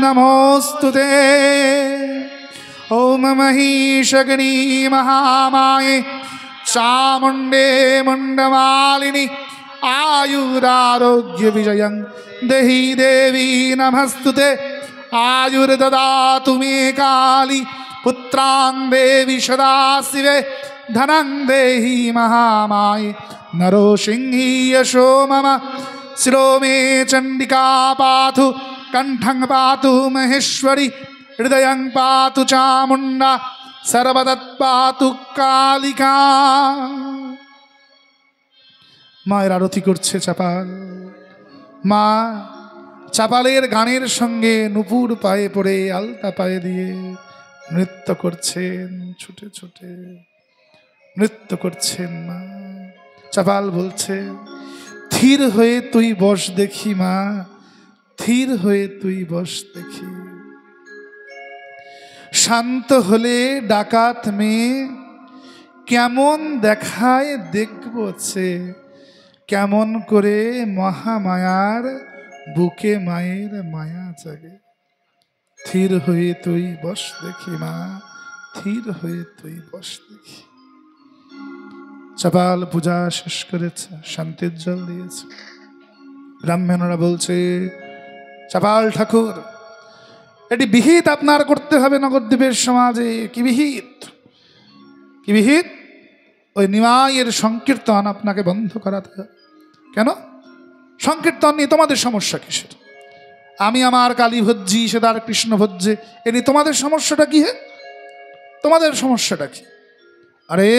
नमोस्तुते ओम महिषग्नी महामाये चामुंडे मुंडमालिनी आयुरारोग्य विजयं देहि देवी नमस्तुते आयुर्ददातु मे काली पुत्रां देवी सदाशिवे धनं देहि महामाये नरो सिंही यशो मम शिरो मे चंडिका पातु कंठं पातु महेश्वरी हृदयं पातु चामुंडा सर्वदत्पातु कालिका। মায়ের আরতি করছে চাপাল। মা চাপালের গানের সঙ্গে নুপুর পায়ে পড়ে আলতা পায়ে দিয়ে নৃত্য করছেন, ছুটে ছুটে নৃত্য করছেন। মা চাপাল বলছে, ধীর হয়ে তুই বস দেখি মা, ধীর হয়ে তুই বস দেখি। শান্ত হলে ডাকাত মেয়ে কেমন দেখায় দেখবো সে, কেমন করে মহামায়ার বুকে মায়ের মায়া জাগে। ধীর হয়ে তুই বস দেখি মা, ধীর হয়ে তুই বস দেখি। চাপাল পূজা শেষ করেছে, শান্তির জল দিয়েছে। ব্রাহ্মণরা বলছে, চাপাল ঠাকুর এটি বিহিত আপনার করতে হবে নগরদ্বীপের সমাজে। কি বিহিত? কি বিহিত? ওই নিমাইয়ের সংকীর্তন আপনাকে বন্ধ করাতে হবে। কেন? সংকীর্তন নিয়ে তোমাদের সমস্যা কিসের? আমি আমার কালী ভজ্জি, সে তার কৃষ্ণ ভজ্জে, এ নিয়ে তোমাদের সমস্যাটা কি? হে, তোমাদের সমস্যাটা কি? আরে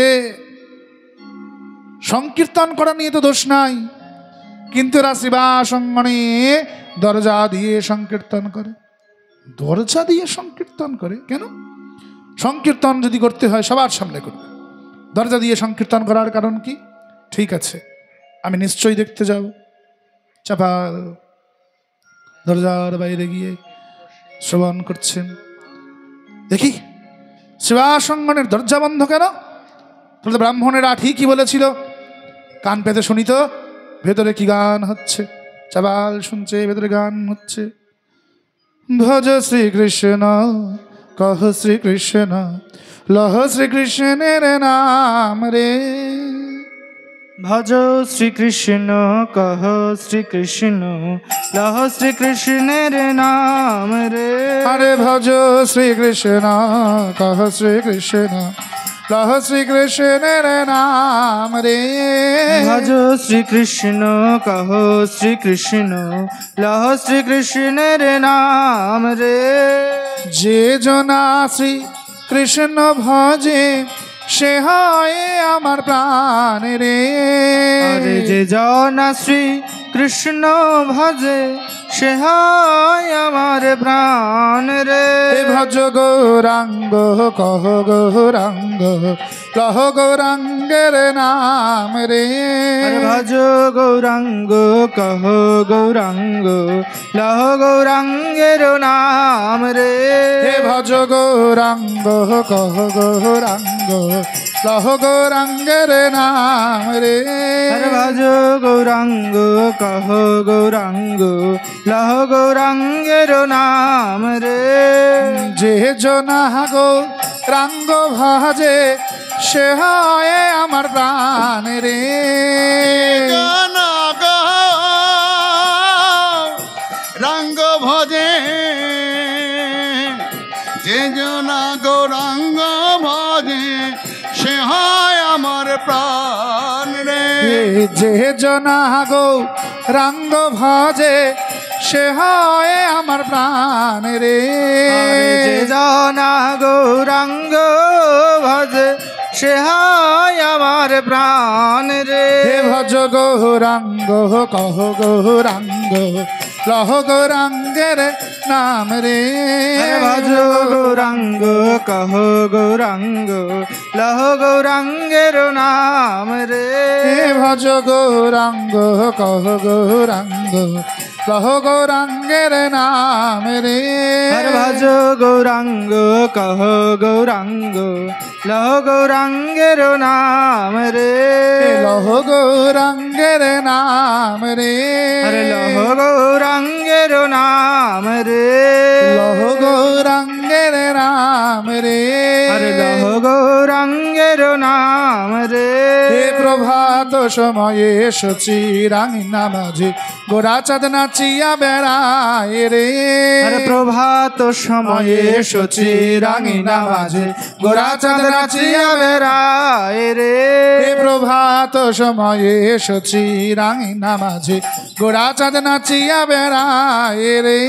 সংকীর্তন করা নিয়ে তো দোষ নাই, কিন্তু এরা শিবা সঙ্গনে দরজা দিয়ে সংকীর্তন করে। দরজা দিয়ে সংকীর্তন করে কেন? সংকীর্তন যদি করতে হয় সবার সামনে করবে। দরজা দিয়ে সংকীর্তন করার কারণ কি? ঠিক আছে, আমি নিশ্চয়ই দেখতে যাব। চাপাল দরজার বাইরে গিয়ে শ্রবণ করছেন। দেখি সেবাসঙ্গনের দরজা বন্ধ কেন? তাহলে ব্রাহ্মণেরা ঠিকই বলেছিল। কান পেতে শুনি তো ভেতরে কি গান হচ্ছে। চাপাল শুনছে ভেতরে গান হচ্ছে। ভজ শ্রীকৃষ্ণ কহ শ্রীকৃষ্ণ লহ শ্রীকৃষ্ণের নাম রে। ভজ শ্রীকৃষ্ণ কহ শ্রীকৃষ্ণ লহ শ্রীকৃষ্ণের নাম রে। আরে ভজ শ্রীকৃষ্ণ কহ শ্রীকৃষ্ণ লহ শ্রীকৃষ্ণের নাম রে। ভজ শ্রীকৃষ্ণ কহ শ্রীকৃষ্ণ লহ শ্রীকৃষ্ণের নাম রে। যে জনা শ্রী কৃষ্ণ ভজে সে হয় আমার প্রাণ রে। আরে যে জনা শ্রী কৃষ্ণ ভজে সে হয় আমার প্রাণ রে। ভজ গৌরাঙ্গ কহ গৌরাঙ্গ লহ গৌরাঙ্গের নাম রে। ভজ গৌরাঙ্গ কহ গৌরাঙ্গ লহ গৌরাঙ্গের নাম রে। ভজ গৌরাঙ্গ কহ গৌরাঙ্গ লহ গৌরাঙ্গের নাম রে। ভজ গৌরাঙ্গ কহ গৌরাঙ্গ লহ গৌরাঙ্গের নাম রে। যে জনা গৌরাঙ্গ ভজে সে হয় আমার প্রাণ রে। রাঙ্গ ভজে যে জনা গৌরাঙ্গ ভজে সে হয় আমার প্রাণ রে। যে জনা গৌরাঙ্গ ভজে সে হয় আমার প্রাণ রে। যে জনা গৌরাঙ্গ ভজে সে হয় আমার প্রাণ রে। ভজ গৌরাঙ্গ কহ গৌরাঙ্গ লহ গৌরাঙ্গের নাম রে। ভজ গৌরাঙ্গ কহ গৌরাঙ্গ লহ গৌরাঙ্গের নাম রে। ভজ গৌরাঙ্গ কহ গৌরাঙ্গ লহ গৌরাঙ্গের নাম রে। ভজ গৌরাঙ্গ কহ গৌরাঙ্গ লহ গৌরাঙ্গের নাম রে। লহ গৌরাঙ্গের নাম রে। লহ গৌরাঙ্গের নাম রে। লহ গৌরাঙ্গের নাম রে। লহ গৌরাঙ্গের নাম রে। প্রভাত সময়ে শচী রাঙিনা মাঝে গোরা চাঁদ নাচিয়া বেড়ায় রে। প্রভাত সময়ে শচী রাঙিনা মাঝে গোরা চাঁদ নাচিয়া বেড়ায় রে। প্রভাত সময়ে শচী রাঙিনা মাঝে গোরা চাঁদ নাচিয়া বেড়ায় রে।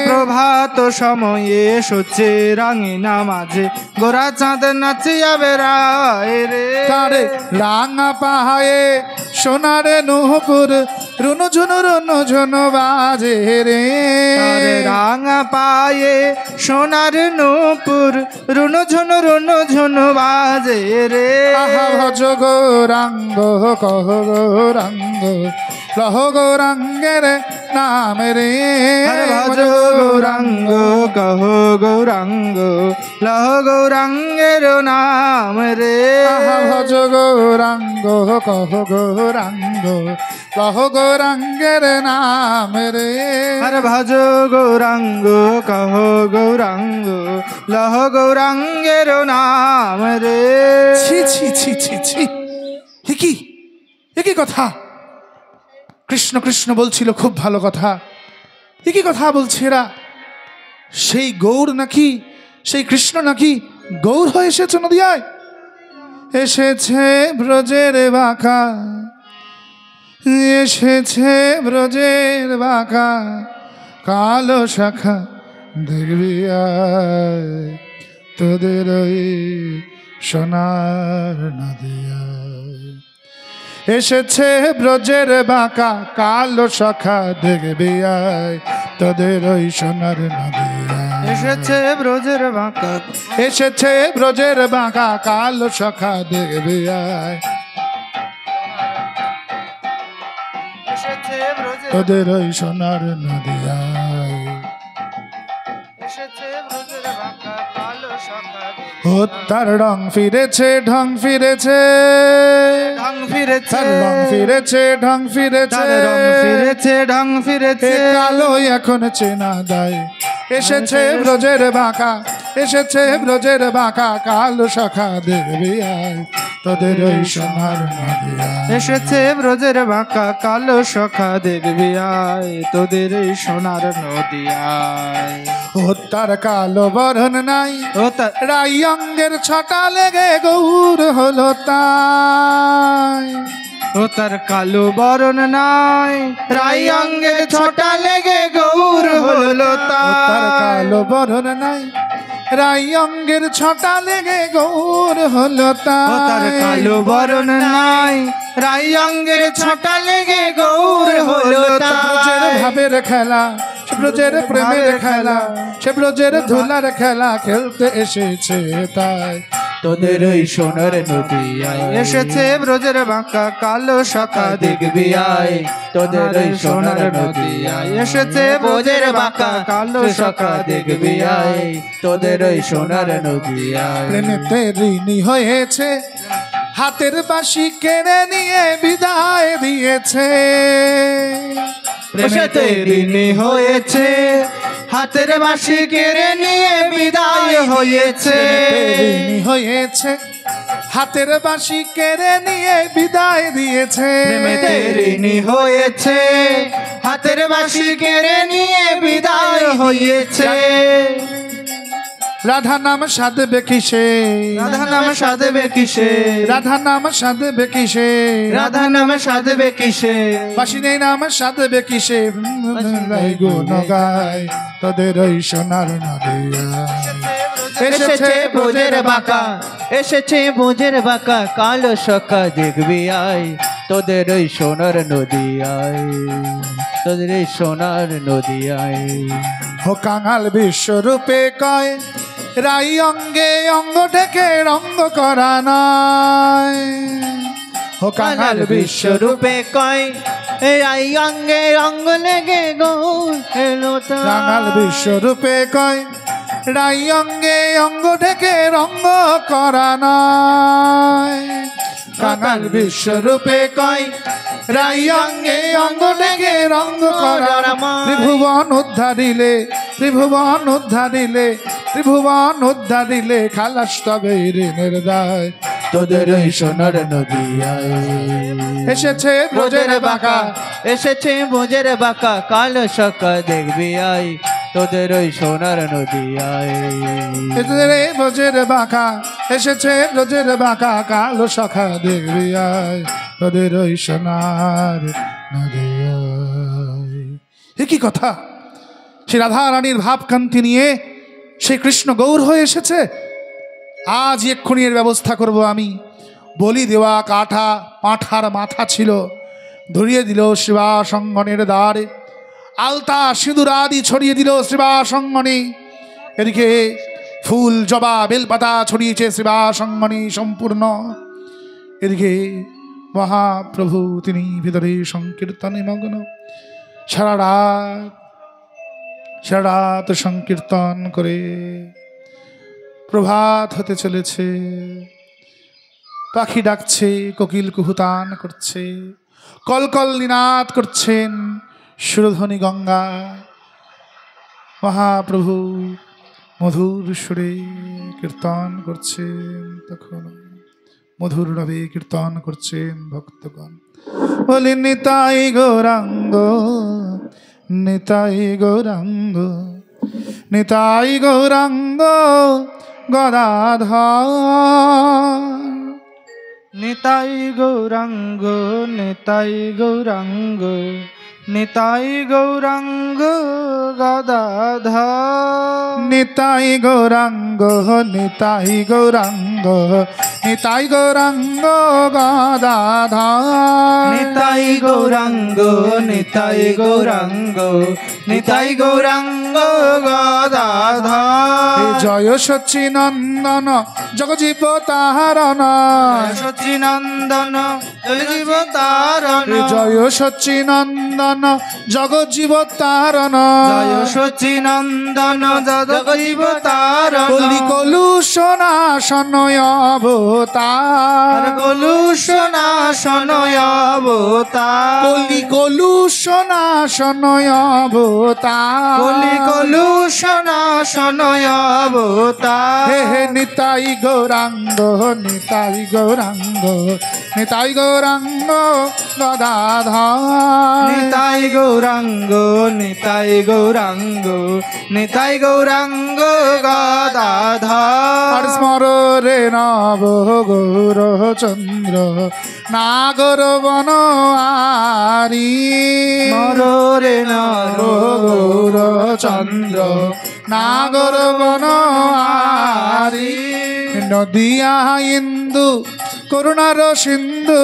প্রভাত সময়ে শচী রাঙিনা মাঝে গোরা চাঁদ নাচিয়া বেড়ায় রে। তারে রাঙা পাহায়ে সোনারে নুপুর রুনু ঝুনু বাজে রে। রাঙা পায়ে সোনার নূপুর রুনু ঝুনু বাজে রে। ভজ গৌরাঙ্গ কহ গৌরাঙ্গ লহ গৌরাঙ্গের নাম রে। ভজ গৌরাঙ্গ কহ গৌরাঙ্গ লহ গৌরাঙ্গের নাম রে। ভজ গৌরাঙ্গ কহ গৌরাঙ্গ লহ গৌরাঙ্গের নাম রে। ভজ গৌরাঙ্গ কহ গৌরাঙ্গ লহ গৌরাঙ্গের নাম রে। ছি ছি ছি ছি ছি, একই কথা। কৃষ্ণ কৃষ্ণ বলছিল, খুব ভালো কথা। একই কথা বলছে এরা। সেই গৌর নাকি, সেই কৃষ্ণ নাকি গৌর হয়ে এসেছে নদিয়ায়, এসেছে ব্রজের বাঁকা, এসেছে ব্রজের বাঁকা কালো শাখা দেখবি আয় তোদের ওই সোনার নদিয়া। এসেছে ব্রজের বাঁকা কালো শাখা দেখবি আয় তোদের ওই সোনার নদিয়া। এসেছে ব্রজের বাঁকা এসেছে ব্রজের বাঁকা কালো সখা দেখবে আয় এসেছে ব্রজের তোদের ওই সোনার নদিয়ায় এসেছে ব্রজের বাঁকা কালো সখা ও তার রং ফিরেছে ঢং ফিরেছে ঢং ফিরেছে তার রং ফিরেছে ঢং ফিরেছে তার রং ফিরেছে ঢং ফিরেছে এ কালো এখন চেনা দেয় এসেছে ব্রজের বাঁকা এসেছে ব্রজের বাঁকা কালো সখা দেখবি আয় তোদের ওই সোনার নদিয়ায় এসেছে ব্রজের বাঁকা কালো সখা দেখবি আয় তোদের এই সোনার নদিয়ায় ও তার কালো বরণ নাই ও তার রাই অঙ্গের ছটা লেগে গৌর হলো তাই ও তার কালো বরণ নাই রাই অঙ্গের ছটা লেগে গৌর হলো ও তার কালো বরণ নাই রাই অঙ্গের ছটা লেগে গৌর হলো ও তার তাই কালো বরণ নাই রাই অঙ্গের ছটা লেগে গৌর হলো ব্রজের তাই ভাবের খেলা সে ব্রজের প্রেমের খেলা সে ব্রজের ধুলার খেলা খেলতে এসেছে তাই তোদের ওই সোনার নদিয়ায় এসেছে ব্রজের বাঁকা কালো সখা দেখবি আয় তোদের ওই সোনার নদিয়ায় এসেছে ব্রজের বাঁকা কালো সখা দেখবি আয় তোদের ওই সোনার নদিয়ায় প্রেমেতে ঋণী হয়েছে হাতের বাঁশি কেড়ে নিয়ে বিদায় দিয়েছে প্রেমেতে ঋণী হয়েছে হাতের বাঁশি কেড়ে নিয়ে বিদায় হয়েছে ঋণী হয়েছে হাতের বাঁশি কেড়ে নিয়ে বিদায় দিয়েছে প্রেমেতে ঋণী হয়েছে হাতের বাঁশি কেড়ে নিয়ে বিদায় হয়েছে রাধা নাম সাধবে কিসে রাধা নাম সাধবে কিসে রাধা নাম সাধবে কিসে রাধা নাম সাধবে কিসে বাসি নেই নাম সাধবে কিসে গুণ গায় তোদের ওই সোনার নদিয়া এসেছে ব্রজের বাঁকা এসেছে ব্রজের বাঁকা কালো সখা দেখবি আয় তোদের ওই সোনার নদিয়ায় তোদের এই সোনার নদিয়ায় ও কাঙাল বিশ্বরূপে কয় রাই অঙ্গে অঙ্গ ঢেকে রঙ্গ করা নয় ও কাঙাল বিশ্বরূপে বিশ্বরূপে কয় এই অঙ্গে অঙ্গ লেগে গৌর এলো কাঙাল বিশ্বরূপে কয় রাই অঙ্গে অঙ্গ ঢেকে রঙ্গ করা নয় কাঙাল বিশ্বরূপে কয় রাই অঙ্গে অঙ্গ ঢেকে রঙ্গ করা ত্রিভুবন উদ্ধারিলে ত্রিভুবন উদ্ধারিলে ত্রিভুবন উদ্ধারিলে খালাস তবে ঋণের দায় তোদের ওই সোনার নদিয়ায় এসেছে ব্রজের বাঁকা এসেছে ব্রজের বাঁকা কালো সখা দেখবি আয় তোদের ওই সোনার নদিয়ায় তোদের এই ব্রজের বাঁকা এসেছে ব্রজের বাঁকা কালো সখা দেখবি আয় তোদের ওই সোনার নদিয়ায় এ কি কথা সে রাধা রানীর ভাবকান্তি নিয়ে সে কৃষ্ণ গৌর হয়ে এসেছে আজ এক্ষুনি এর ব্যবস্থা করব আমি বলি দেওয়া কাঠা পাঁঠার মাথা ছিল ধরিয়ে দিল শিবাসঙ্গনের দ্বারে আলতা সিঁদুর আদি ছড়িয়ে দিল শিবাসঙ্গনে এদিকে ফুল জবা বেলপাতা ছড়িয়েছে শিবাসঙ্গনে সম্পূর্ণ এদিকে মহাপ্রভু তিনি ভিতরে সংকীর্তনে মগ্ন সারা রাত সংকীর্তন করে প্রভাত হতে চলেছে পাখি ডাকছে কোকিল কুহুতান করছে কলকল নিনাদ করছেন সুরধ্বনি গঙ্গা মহাপ্রভু মধুর সুরে কীর্তন করছেন তখন মধুর রবে কীর্তন করছেন ভক্তগণ বলি নিতাই গৌরাঙ্গ নিতাই গৌরাঙ্গ নিতাই গৌরাঙ্গ গদাধর নিতাই গৌরাঙ্গ নিতাই গৌরাঙ্গ নিতাই গৌরাঙ্গ গদাধর নিতাই গৌরাঙ্গ নিতাই গৌরাঙ্গ নিতাই গৌরাঙ্গ গদাধর নিতাই গৌরাঙ্গ নিতাই গৌরাঙ্গ নিতাই গৌরাঙ্গ গদাধর জয় সচ্চিনন্দন জগজীব তাহারণ সচ্চিনন্দন জীব তারণ জয় সচ্চিনন্দন জগজীব তারণ জয় সচ্চিনন্দন জীব তারণ কলি কলুষনাশন অবতার কলুষনাশন অবতার কলি কলুষনাশন অবতার কলি কলুষনাশন অবতার হে হে নিতাই গৌরাঙ্গ নিতাই গৌরাঙ্গ নিতাই গৌরাঙ্গ গদাধর নিতাই গৌরাঙ্গ নিতাই গৌরাঙ্গ নিতাই গৌরাঙ্গ গদাধর স্মর রে নব গৌর চন্দ্র নাগর বন আরি মর রে নর গৌর চন্দ্র নাগর বন আরি নদিয়া ইন্দু করুণার সিন্ধু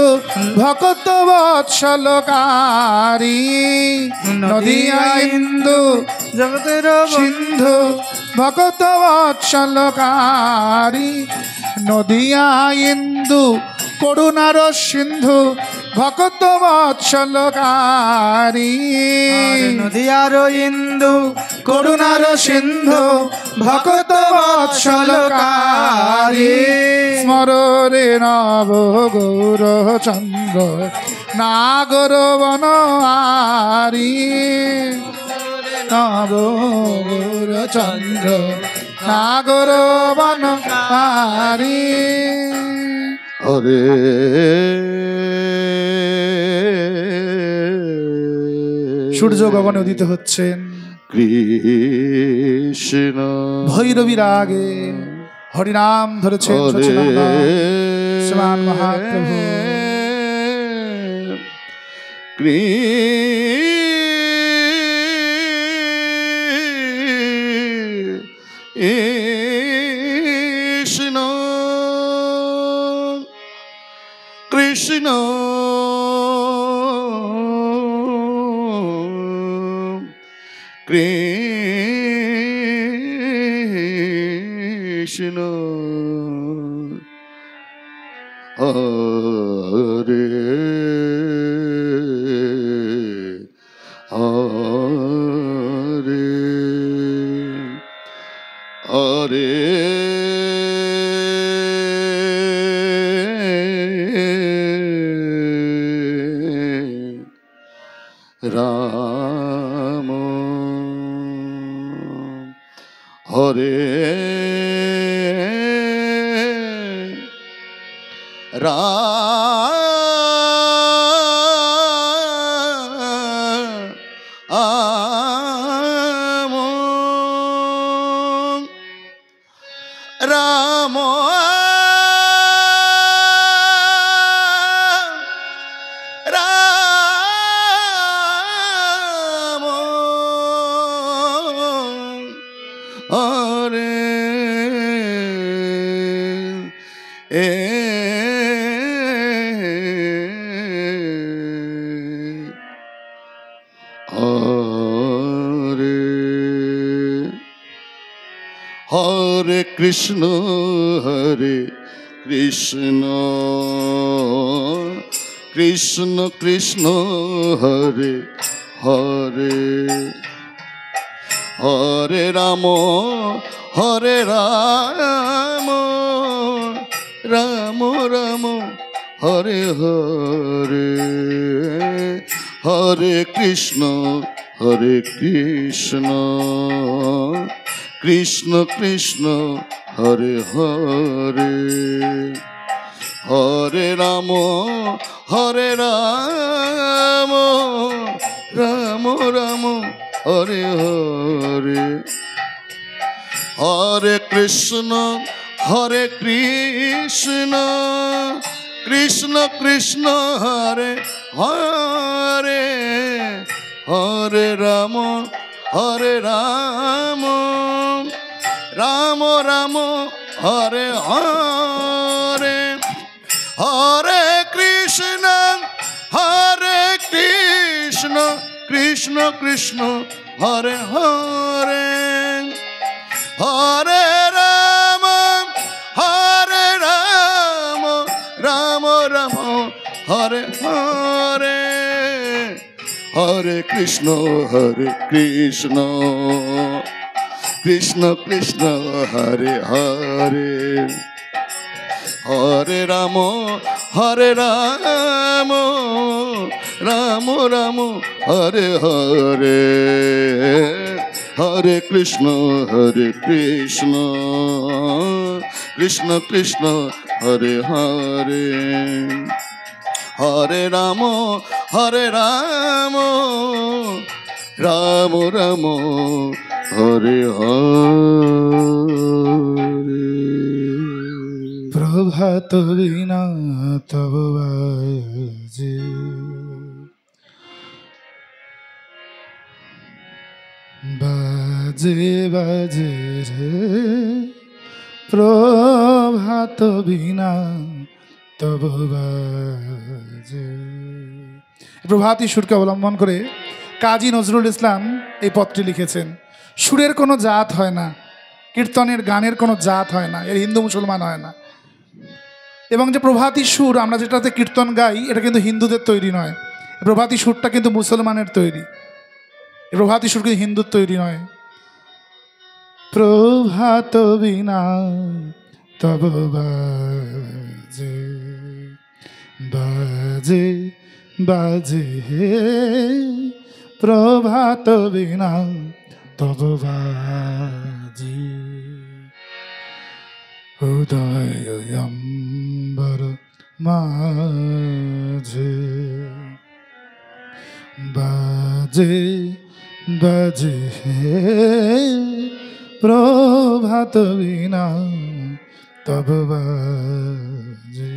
ভকত বৎসলকারী নদিয়া ইন্দু জগতের সিন্ধু ভকত বৎসলকারী নদিয়া ইন্দু করুণার সিন্ধু ভকত বৎসলকারী নদিয়ার ইন্দু করুণার সিন্ধু ভকত বৎসলকারী স্মর রে নব গৌর চন্দ্র নাগর বন আরি নব গৌর চন্দ্র নাগর বন আরি হরে সূর্য গগনে উদিত হচ্ছেন কৃষ্ণ ভৈরবী রাগে হরিনাম ধরেছেন সচ্চিদানন্দ শ্রীমান মহাপ্রভু কৃষ্ণ কৃষ্ণ কৃষ্ণ হরে হরে হরে রাম হরে রাম রাম হরে হরে হরে কৃষ্ণ কৃষ্ণ কৃষ্ণ হরে হরে হরে রাম রাম রাম হরে হরে হরে কৃষ্ণ কৃষ্ণ কৃষ্ণ হরে হরে হরে রাম রাম রাম হরে হরে হরে কৃষ্ণ কৃষ্ণ কৃষ্ণ হরে হরে হরে রাম রাম রাম হরে হরে হরে কৃষ্ণ কৃষ্ণ কৃষ্ণ হরে হরে হরে হরে কৃষ্ণ হরে কৃষ্ণ কৃষ্ণ কৃষ্ণ হরে হরে হরে রাম রাম রাম হরে হরে হরে কৃষ্ণ কৃষ্ণ কৃষ্ণ হরে হরে হরে রাম রাম রাম হরে হরে প্রভাত বিনা তব বাজে বাজে বাজে রে প্রভাত বিনা তব বাজে। প্রভাতী সুরকে অবলম্বন করে কাজী নজরুল ইসলাম এই পদটি লিখেছেন। সুরের কোনো জাত হয় না, কীর্তনের গানের কোনো জাত হয় না, এর হিন্দু মুসলমান হয় না। এবং যে প্রভাতী সুর আমরা যেটাতে কীর্তন গাই এটা কিন্তু হিন্দুদের তৈরি নয়, প্রভাতী সুরটা কিন্তু মুসলমানের তৈরি। প্রভাতী সুর কিন্তু হিন্দুর তৈরি নয়। প্রভাত বিনা তব বাজে বাজে বাজে প্রভাত বিনা তব বাজে উদয়ম্বর মাঝে বাজে বাজে প্রভাত বিনা তব বাজে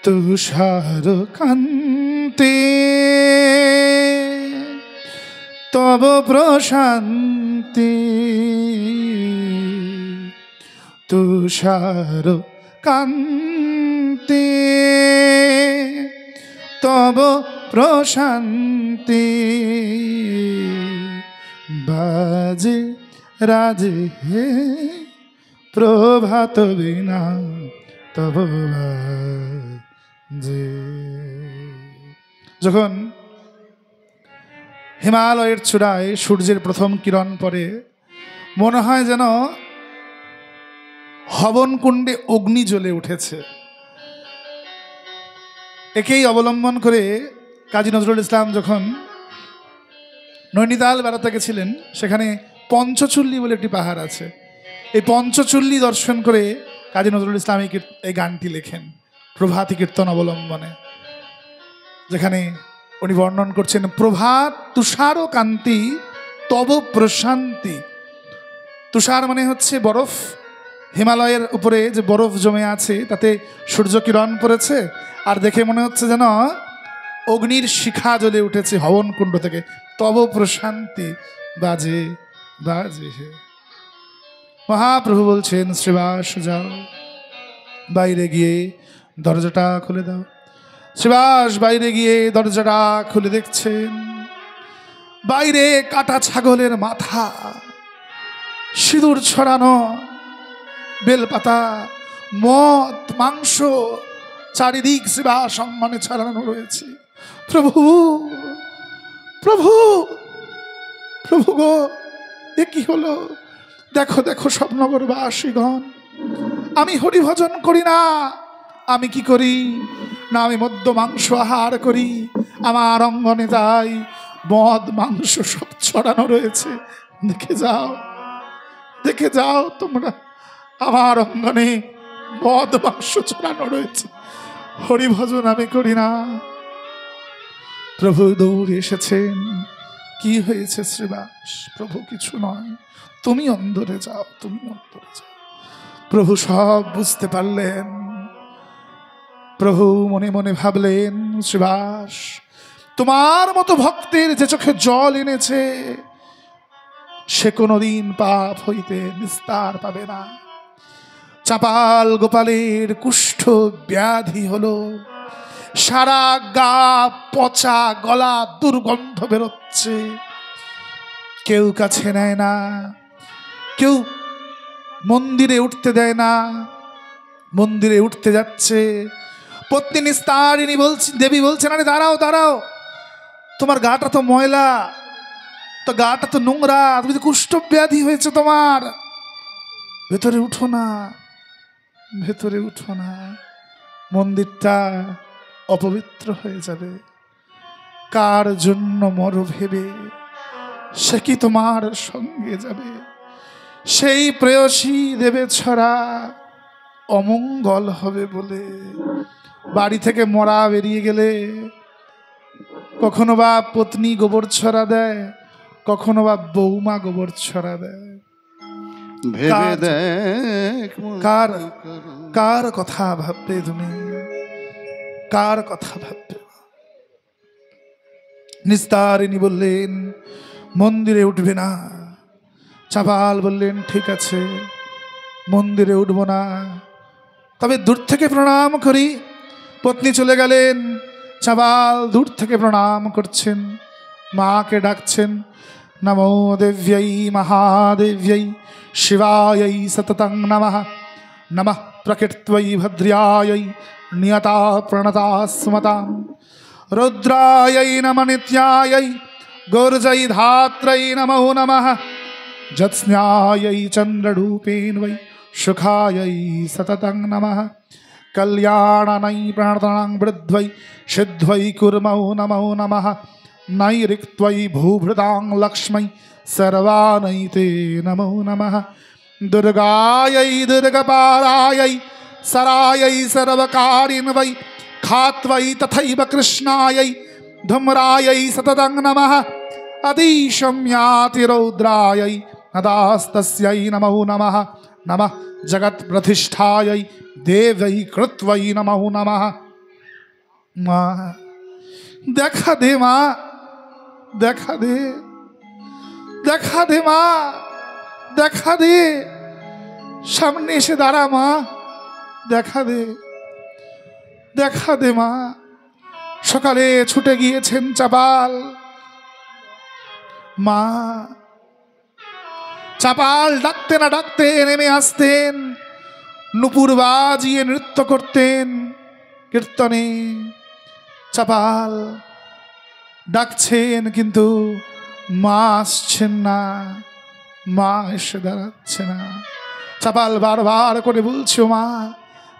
তুষার কান্তি তব প্রশান্তি তুষার কান্তি তব প্রশান্তি বাজে রাজে প্রভাত বিনা তব বাজে। যখন হিমালয়ের চূড়ায় সূর্যের প্রথম কিরণ পড়ে মনে হয় যেন হবন কুণ্ডে অগ্নি জ্বলে উঠেছে। একেই অবলম্বন করে কাজী নজরুল ইসলাম যখন নৈনিতাল বেড়াতে গেছিলেন সেখানে পঞ্চচুল্লী বলে একটি পাহাড় আছে। এই পঞ্চচুল্লী দর্শন করে কাজী নজরুল ইসলাম এই গানটি লেখেন প্রভাতী কীর্তন অবলম্বনে, যেখানে উনি বর্ণন করছেন প্রভাত তুষার কান্তি তব প্রশান্তি। তুষার মানে হচ্ছে বরফ, হিমালয়ের উপরে যে বরফ জমে আছে তাতে সূর্য কিরণ পড়েছে আর দেখে মনে হচ্ছে যেন অগ্নির শিখা জ্বলে উঠেছে হবন কুণ্ড থেকে। তব প্রশান্তি বাজে বাজে। মহাপ্রভু বলছেন শ্রীবাস যাও, বাইরে গিয়ে দরজাটা খুলে দাও। শ্রীবাস বাইরে গিয়ে দরজাটা খুলে দেখছেন বাইরে কাটা ছাগলের মাথা, সিঁদুর ছড়ানো বেলপাতা, মদ, মাংস চারিদিক শ্রীবাস সম্মানে ছড়ানো রয়েছে। প্রভু প্রভু প্রভু গো, এ কি হলো? দেখো দেখো স্বপ্নগরবাসীগণ, আমি হরিভজন করি না, আমি কি করি না, আমি মদ্য মাংস আহার করি। আমার অঙ্গনে যাই মদ মাংস সব ছড়ানো রয়েছে। দেখে যাও দেখে যাও তোমরা, আমার অঙ্গনে মদ মাংস ছড়ানো রয়েছে, হরিভজন আমি করি না। প্রভু দৌড়ে এসেছেন। কি হয়েছে শ্রীবাস? প্রভু কিছু নয়, তুমি অন্তরে যাও, তুমি অন্তরে যাও। প্রভু সব বুঝতে পারলেন। প্রভু মনে মনে ভাবলেন শ্রীবাস, তোমার মতো ভক্তের যে চোখে জল এনেছে সে কোনোদিন পাপ হইতে নিস্তার পাবে না। চাপাল গোপালের কুষ্ঠ ব্যাধি হলো, সারা গা পচা, গলা দুর্গন্ধ বেরোচ্ছে, কেউ কাছে নেয় না, কেউ মন্দিরে উঠতে দেয় না। মন্দিরে উঠতে যাচ্ছে, পত্নী নিস্তারিণী দেবী বলছেন, আরে দাঁড়াও দাঁড়াও, তোমার গাটা তো ময়লা, তো গাটা তো নোংরা, তুমি তো কুষ্ঠ ব্যাধি হয়েছে তোমার, ভেতরে উঠো না, ভেতরে উঠো না, মন্দিরটা অপবিত্র হয়ে যাবে। কার জন্য মরো ভেবে, সে কি তোমার সঙ্গে যাবে? সেই প্রেয়সী দেবে ছড়া, অমঙ্গল হবে বলে। বাড়ি থেকে মরা বেরিয়ে গেলে কখনো বা পত্নী গোবর ছড়া দেয়, কখনো বা বৌমা গোবর ছড়া দেয়। ভেবে দেখ কার কার কথা ভাববে তুমি, কার কথা ভাববে? নিস্তারিণী বললেন মন্দিরে উঠবে না। চাপাল বললেন ঠিক আছে, মন্দিরে উঠব না, তবে দূর থেকে প্রণাম করি। পত্নী চলে গেলেন, চাপাল দূর থেকে প্রণাম করছেন, মাকে ডাকছেন, নমো দেব্যৈ মহাদেব্যৈ শিবাयै সততং নমঃ, নমঃ প্রকৃত্যৈ ভদ্র্যাयै নিয়তা প্রণতা স্মতাং, রুদ্রাयै নমঃ নিত্যাयै গৌরজৈ ধাত্রৈ নমো নমঃ, ज्योत्स्नायै चन्द्ररूपेण वै सुखायै सततं नमः, कल्याणानै प्रणतां वृद्ध्वै सिद्ध्वै कुर्मो नमो नमः, नैऋक्त्वै भूभृतां लक्ष्मै सर्वानै ते नमो नमः, दुर्गायै दुर्गपारायै सरायै सर्वकारिण वै खात्वै तथैव कृष्णायै धूम्रायै सततं नमः, अतिशम्यातिरौद्रायै नदास्तस्यै नमो नमः, नमः जगत्प्रतिष्ठायै देव्यै कृत्वै नमो नमः। মা দেখা দে, মা দেখা দে, দেখা দে, মা দেখা দে, সামনে এসে দাঁড়া মা, দেখা দে, দেখা দে মা। সকালে ছুটে গিয়েছেন চাপাল, মা। চাপাল ডাকতে না ডাকতে নেমে আসতেন, নুপুর বাজিয়ে নৃত্য করতেন কীর্তনে। চাপাল ডাকছেন কিন্তু মা আসছেন না, মা এসে দাঁড়াচ্ছে না। চাপাল বারবার করে বলছে, মা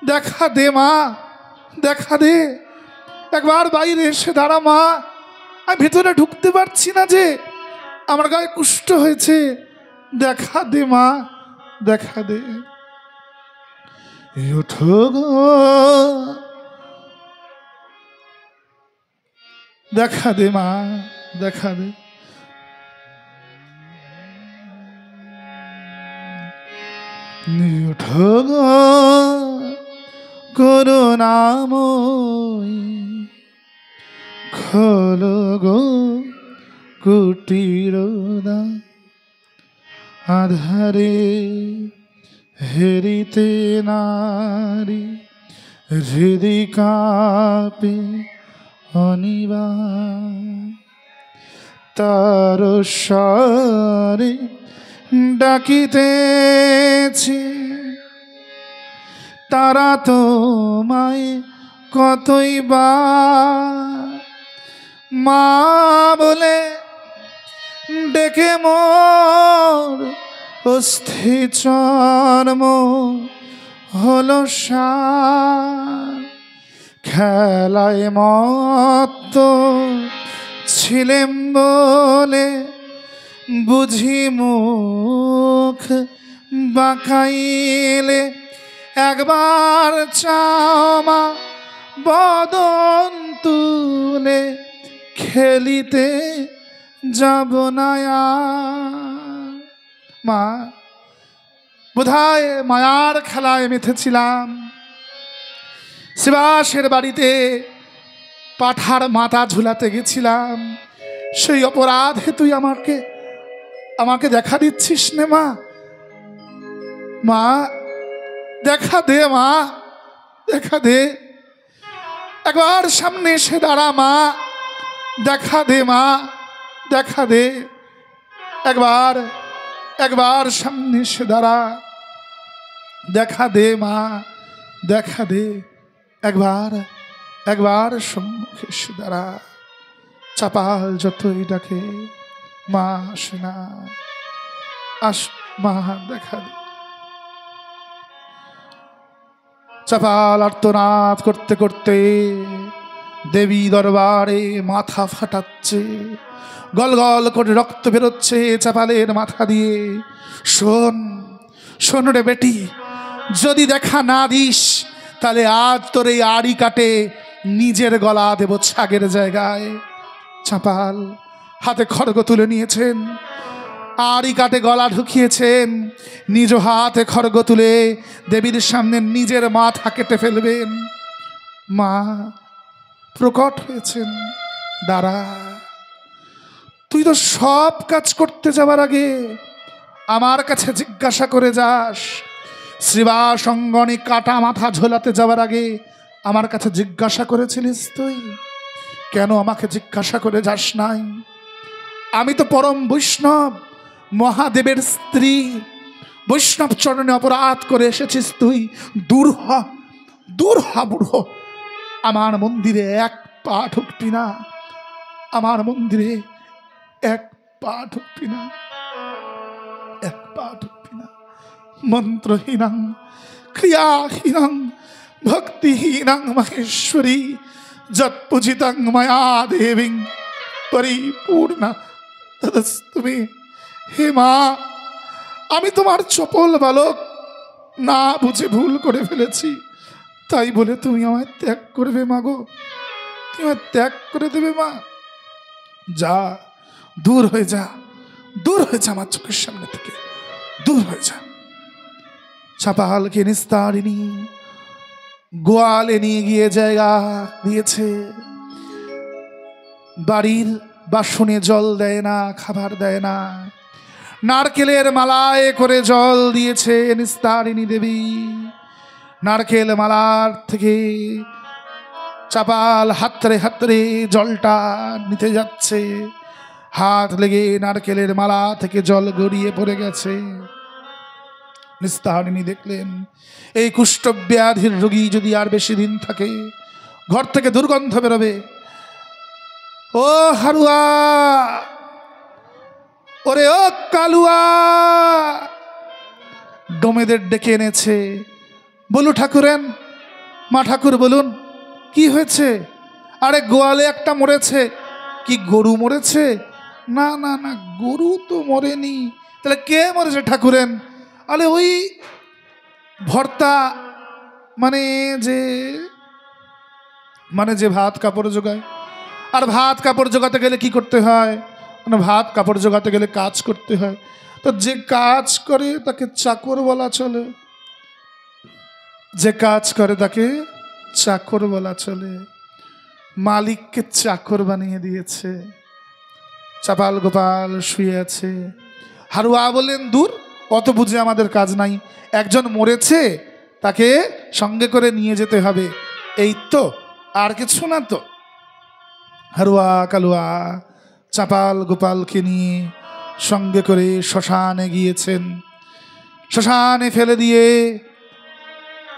দেখা দে, মা দেখা দে, একবার বাইরে এসে দাঁড়া মা, আমি ভেতরে ঢুকতে পারছি না যে, আমার গায়ে কুষ্ঠ হয়েছে, দেখা দে মা দেখা দে। ওঠো গো, দেখা দে মা দেখা দে। ওঠো গো করুণাময়ী, খোলো গো কুটির দ্বার, আধারে হেরিতে নারী হৃদি কাঁপে অনিবার, তার স্বরে ডাকিতেছে তারা তোমায় কতই বা, মা বলে ডেকে মোর অস্থি চর্ম হলো সার, খেলায় মত্ত ছিলেম বলে বুঝি মুখ বাঁকাইলে, একবার চাওমা বদন তুলে খেলিতে যাব না। মা বোধহয় মায়ার খেলায় মেতেছিলাম, শিবাসের বাড়িতে পাঠার মাথা ঝুলাতে গেছিলাম, সেই অপরাধে তুই আমাকে দেখা দিচ্ছিস নে মা, মা দেখা দে, মা দেখা দে, একবার সামনে এসে দাঁড়া মা, দেখা দে মা দেখা দে, একবার সামনে এসে দাঁড়া, দেখা দে মা দেখা দে, একবার একবার সম্মুখে এসে দাঁড়া। চাপাল যতই ডাকে মা আসে না। আস মা, দেখা দে। চাপাল আর্তনাদ করতে করতে দেবী দরবারে মাথা ফাটাচ্ছে, গল গল করে রক্ত বেরোচ্ছে চাপালের মাথা দিয়ে। শোন, শোন রে বেটি, যদি দেখা না দিস তাহলে আজ তোর এই আড়ি কাটে নিজের গলা দেব ছাগের জায়গায়। চাপাল হাতে খড়গ তুলে নিয়েছেন, আড়ি কাটে গলা ঢুকিয়েছেন, নিজ হাতে খড়গ তুলে দেবীর সামনে নিজের মাথা কেটে ফেলবেন। মা প্রকট হয়েছেন। দাঁড়া, তুই তো সব কাজ করতে যাওয়ার আগে আমার কাছে জিজ্ঞাসা করে যাস। শ্রীবাস অঙ্গনে কাটা মাথা ঝোলাতে যাওয়ার আগে আমার কাছে জিজ্ঞাসা করেছিলিস তুই? কেন আমাকে জিজ্ঞাসা করে যাস নাই? আমি তো পরম বৈষ্ণব, মহাদেবের স্ত্রী। বৈষ্ণব চরণে অপরাধ করে এসেছিস তুই। দূর হ, দূর হ বুড়ো। আমার মন্দিরে এক পা ঢুকবি না, আমার মন্দিরে এক পা ঢুকবি না, এক পা ঢুকবি না। মন্ত্রহীনং ক্রিয়াহীনং ভক্তিহীনং মহেশ্বরী যৎপূজিতং ময়া দেবী পরিপূর্ণা তদস্তুমে। হে মা, আমি তোমার চপল বালক, না বুঝে ভুল করে ফেলেছি, তাই বলে তুমি আমায় ত্যাগ করবে মা গো? তুমি আমায় ত্যাগ করে দেবে মা? যা, দূর হয়ে যা, দূর হয়ে যা আমার চোখের সামনে থেকে, দূর হয়ে যা। চাপালকে নিস্তারিণী গোয়ালে নিয়ে গিয়ে জায়গা দিয়েছে। বাড়ির বাসনে জল দেয় না, খাবার দেয় না, নারকেলের মালায় করে জল দিয়েছে নিস্তারিণী দেবী। নারকেল মালার থেকে চাপাল হাতড়ে হাতড়ে জলটা নিতে যাচ্ছে, হাত লেগে নারকেলের মালা থেকে জল গড়িয়ে পড়ে গেছে। নিস্তারিণী দেখলেন এই কুষ্ঠব্যাধির রোগী যদি আর বেশি দিন থাকে, ঘর থেকে দুর্গন্ধ বেরোবে। ও হারুয়া, ওরে ও কালুয়া, ডোমেদের ডেকে এনেছে। বলু ঠাকুরেন, মা ঠাকুর বলুন কি হয়েছে? আরে গোয়ালে একটা মরেছে। কি গরু মরেছে? না না না, গরু তো মরেনি। তাহলে কে মরেছে ঠাকুরেন? আরে ওই ভর্তা, মানে যে ভাত কাপড় জোগায়। আর ভাত কাপড় জোগাতে গেলে কি করতে হয়? মানে ভাত কাপড় জোগাতে গেলে কাজ করতে হয়। তো যে কাজ করে তাকে চাকর বলা চলে, যে কাজ করে তাকে চাকর বলা চলে। মালিককে চাকর বানিয়ে দিয়েছে। চাপাল গোপাল শুয়ে আছে। হারুয়া বললেন, দূর, অত বুঝে আমাদের কাজ নাই। একজন মরেছে, তাকে সঙ্গে করে নিয়ে যেতে হবে, এই তো, আর কিছু না তো। হারুয়া কালুয়া চাপাল গোপালকে নিয়ে সঙ্গে করে শ্মশানে গিয়েছেন। শ্মশানে ফেলে দিয়ে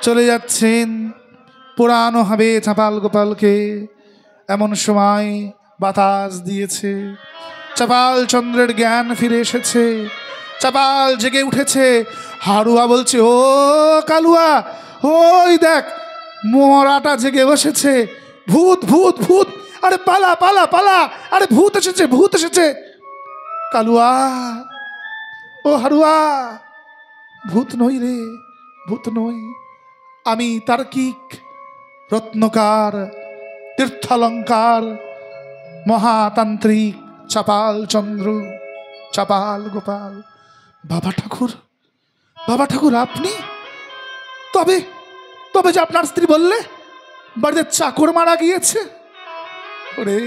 চলে যাচ্ছেন। পোড়ানো হবে চাপাল গোপালকে। এমন সময় বাতাস দিয়েছে, চাপাল চন্দ্রের জ্ঞান ফিরে এসেছে। চাপাল জেগে উঠেছে। হারুয়া বলছে, ও কালুয়া, ওই দেখ মরাটা জেগে বসেছে। ভূত ভূত ভূত, আরে পালা পালা পালা, আরে ভূত এসেছে, ভূত এসেছে। কালুয়া, ও হারুয়া, ভূত নই রে, ভূত নই। আমি তার্কিক, রত্নকার, তীর্থালঙ্কার, মহাতান্ত্রিক চাপাল চন্দ্র, চাপাল গোপাল। বাবা ঠাকুর, বাবা ঠাকুর আপনি? তবে তবে যে আপনার স্ত্রী বললে বাড়িতে চাকর মারা গিয়েছে। ওরে,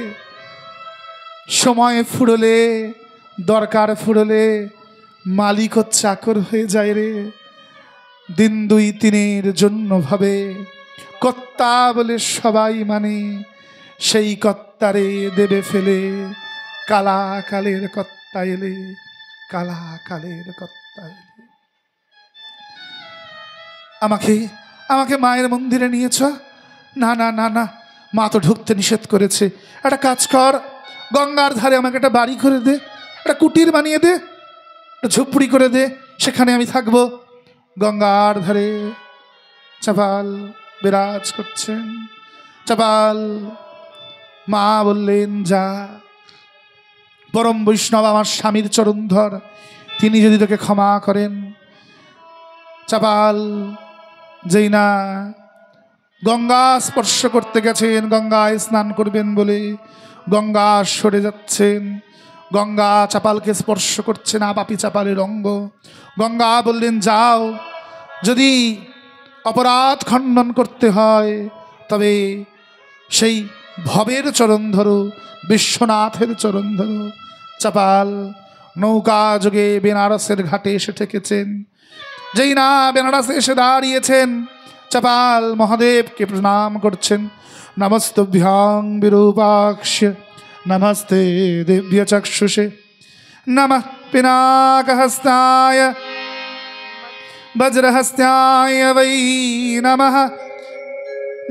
সময় ফুরলে, দরকার ফুরলে মালিক ও চাকর হয়ে যায় রে। দিন দুই তিনের জন্য ভাবে, কর্তা বলে সবাই মানে, সেই কর্তারে দেবে ফেলে। কালা কালের কর্তা এলে, কালা কালের কর্তা এলে। আমাকে আমাকে মায়ের মন্দিরে নিয়েছ? না না না না, মা তো ঢুকতে নিষেধ করেছে। একটা কাজ কর, গঙ্গার ধারে আমাকে একটা বাড়ি করে দে, একটা কুটির বানিয়ে দে, একটা ঝুপড়ি করে দে, সেখানে আমি থাকবো। গঙ্গার ধারে চাপাল বিরাজ করছেন। চাপাল মা বললেন, যা, পরম বৈষ্ণব আমার স্বামীর চরণ ধর, তিনি যদি তোকে ক্ষমা করেন। চাপাল যেই না গঙ্গা স্পর্শ করতে গেছেন, গঙ্গায় স্নান করবেন বলে গঙ্গা সরে যাচ্ছেন। গঙ্গা চাপালকে স্পর্শ করছে না, পাপী চাপালের অঙ্গ। গঙ্গা বললেন, যাও, যদি অপরাধ খণ্ডন করতে হয় তবে সেই ভবের চরণ ধরো, বিশ্বনাথের চরণ ধরো। চাপাল নৌকা যোগে বেনারসের ঘাটে এসে ঠেকেছেন। যেই না বেনারসে এসে দাঁড়িয়েছেন, চাপাল মহাদেবকে প্রণাম করছেন। নমস্তভ্যাং বিরূপাক্ষ নমস্তে দিব্য চক্ষুষে নমঃ পিনাকহস্তায় বজ্রহস্তায় वै नमः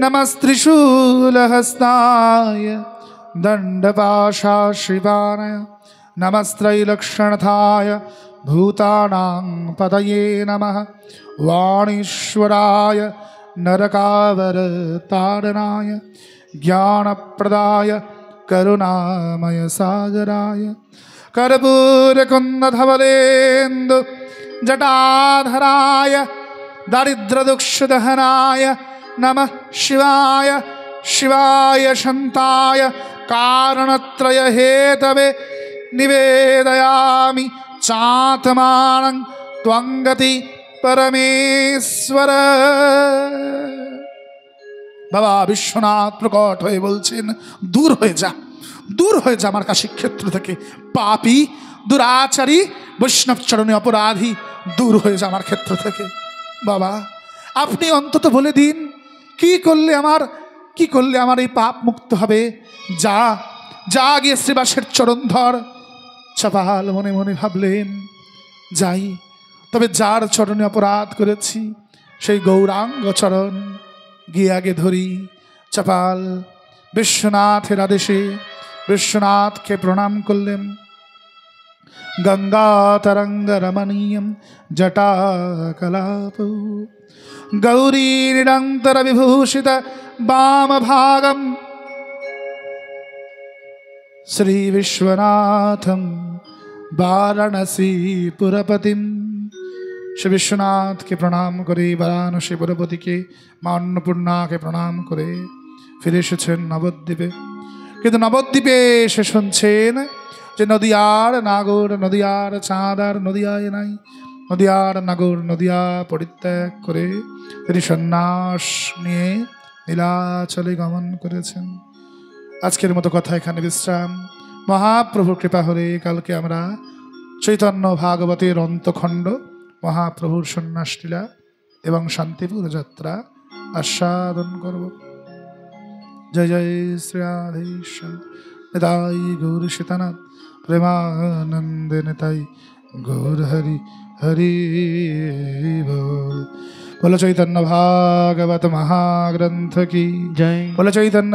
नमस्त्रिशूलहस्ताय दण्डपाशाश्रिपाणाय नमस्त्रैलक्षणथाय भूतानां पतये नमः वाणीश्वराय नरकावरतारणाय ज्ञानप्रदाय करुणामय सागराय कर्पूरकुन्दधवलेन्दु जटाधराय दारिद्र्यदुःखदहनाय नमः शिवाय शिवाय शन्ताय कारणत्रय हेतवे निवेदयामि चात्मानं त्वंगति परमेश्वर। बाबा विश्वनाथ प्रकट হয়ে বলছেন, দূর হয়ে যা, দূর হয়ে যা আমার কাশী ক্ষেত্র থেকে, পাপী দুরাচারী বৈষ্ণব চরণে অপরাধী, দূর হয়ে যা আমার ক্ষেত্র থেকে। বাবা আপনি অন্তত বলে দিন, কি করলে আমার এই পাপ মুক্ত হবে? যা যা গিয়ে শ্রীবাসের চরণ ধর। চাপাল মনে মনে ভাবলেন, যাই, তবে যার চরণে অপরাধ করেছি সেই গৌরাঙ্গ চরণ গিয়ে আগে ধরি। চাপাল বিশ্বনাথের আদেশে বিশ্বনাথকে প্রণাম করলেন। গঙ্গা তরঙ্গ রমণীয়ম জটা কলাপ গৌরী নিরন্তর বিভূষিত বাম ভাগম শ্রী विश्वनाथम वाराणसी पुरपतिम। श्री विश्वनाथ के प्रणाम करे, वाराणसी पुरपति के मां अन्नपूर्णा के प्रणाम करे फिरे एसेছেন নবদ্বীপে। কিন্তু নবদ্বীপে এসে শুনছেন যে নদিয়ার নাগর, নদিয়ার চাঁদ আর নদিয়ায় নাই। নদিয়ার নাগর নদিয়া পরিত্যাগ করে তিনি সন্ন্যাস নিয়ে নীলাচলে গমন করেছেন। আজকের মতো কথা এখানে বিশ্রাম। মহাপ্রভুর কৃপা হলে কালকে আমরা চৈতন্য ভাগবতের অন্তখণ্ড, মহাপ্রভুর সন্ন্যাস লীলা এবং শান্তিপুর যাত্রা আস্বাদন করব। জয় জয় শ্রী রাধেশ্যাম নিতাই গৌর সীতানাথ প্রেমানন্দে নিতাই গৌর হরি হরি বল। বলো চৈতন্য ভাগবত মহাগ্রন্থ কি জয়। বলো চৈতন্য